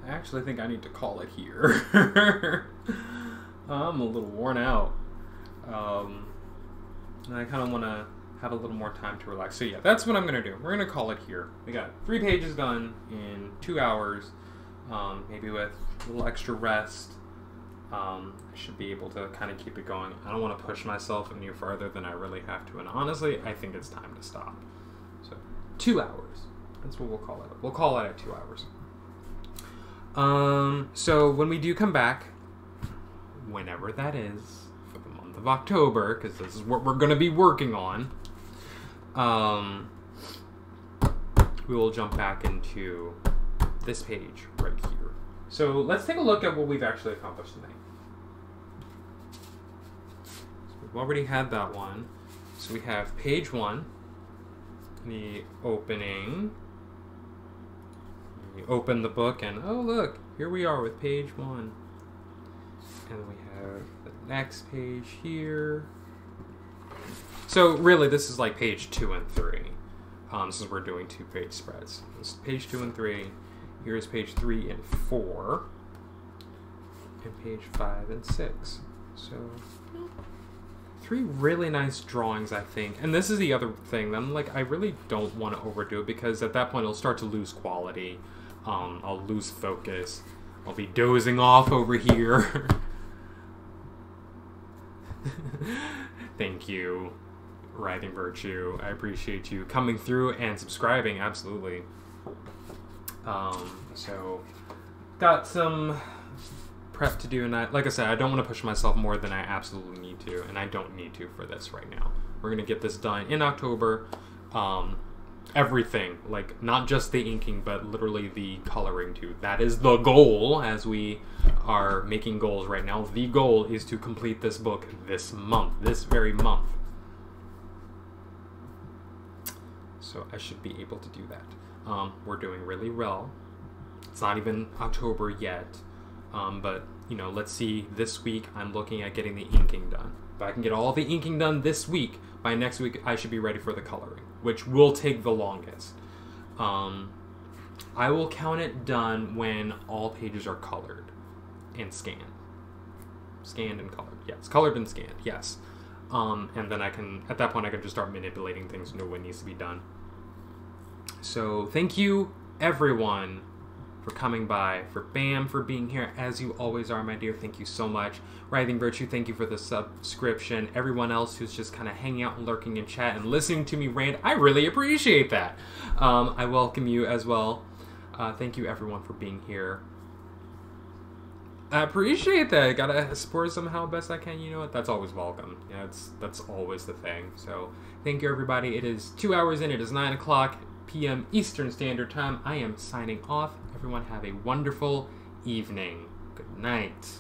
I actually think I need to call it here. I'm a little worn out. And I kind of want to have a little more time to relax. So yeah, that's what I'm going to do. We're going to call it here. We got 3 pages done in 2 hours, maybe with a little extra rest. I should be able to kind of keep it going. I don't want to push myself any farther than I really have to, and honestly, I think it's time to stop. So, 2 hours. That's what we'll call it. We'll call it at 2 hours. So when we do come back, whenever that is, for the month of October, because this is what we're going to be working on, we will jump back into this page right here. So let's take a look at what we've actually accomplished tonight. So we've already had that one. So we have page 1, the opening. You open the book and, oh look, here we are with page 1. And we have the next page here. So really this is like page 2 and 3. Since we're doing 2-page spreads. This is page 2 and 3. Here's page 3 and 4. And page 5 and 6. So 3 really nice drawings, I think. And this is the other thing. I'm like, I really don't want to overdo it because at that point it'll start to lose quality. I'll lose focus. I'll be dozing off over here. Thank you, Writhing Virtue. I appreciate you coming through and subscribing, absolutely. So, got some prep to do, and like I said, I don't want to push myself more than I absolutely need to, and I don't need to for this right now. We're going to get this done in October. Everything, like not just the inking, but literally the coloring too. That is the goal as we are making goals right now. The goal is to complete this book this month, this very month. So I should be able to do that. We're doing really well. It's not even October yet, but you know, let's see. This week I'm looking at getting the inking done. If I can get all the inking done this week, by next week I should be ready for the coloring, which will take the longest. I will count it done when all pages are colored and scanned. Scanned and colored, yes. Colored and scanned, yes. And then I can, at that point, I can just start manipulating things and know what needs to be done. So thank you, everyone, for coming by, for Bam, for being here, as you always are, my dear. Thank you so much. Writhing Virtue, thank you for the subscription. Everyone else who's just kind of hanging out and lurking in chat and listening to me rant, I really appreciate that. I welcome you as well. Thank you, everyone, for being here. I appreciate that. Gotta support somehow best I can. You know what? That's always welcome. Yeah, that's always the thing. So thank you, everybody. It is 2 hours in. It is 9 o'clock p.m. Eastern Standard Time. I am signing off. Everyone have a wonderful evening. Good night.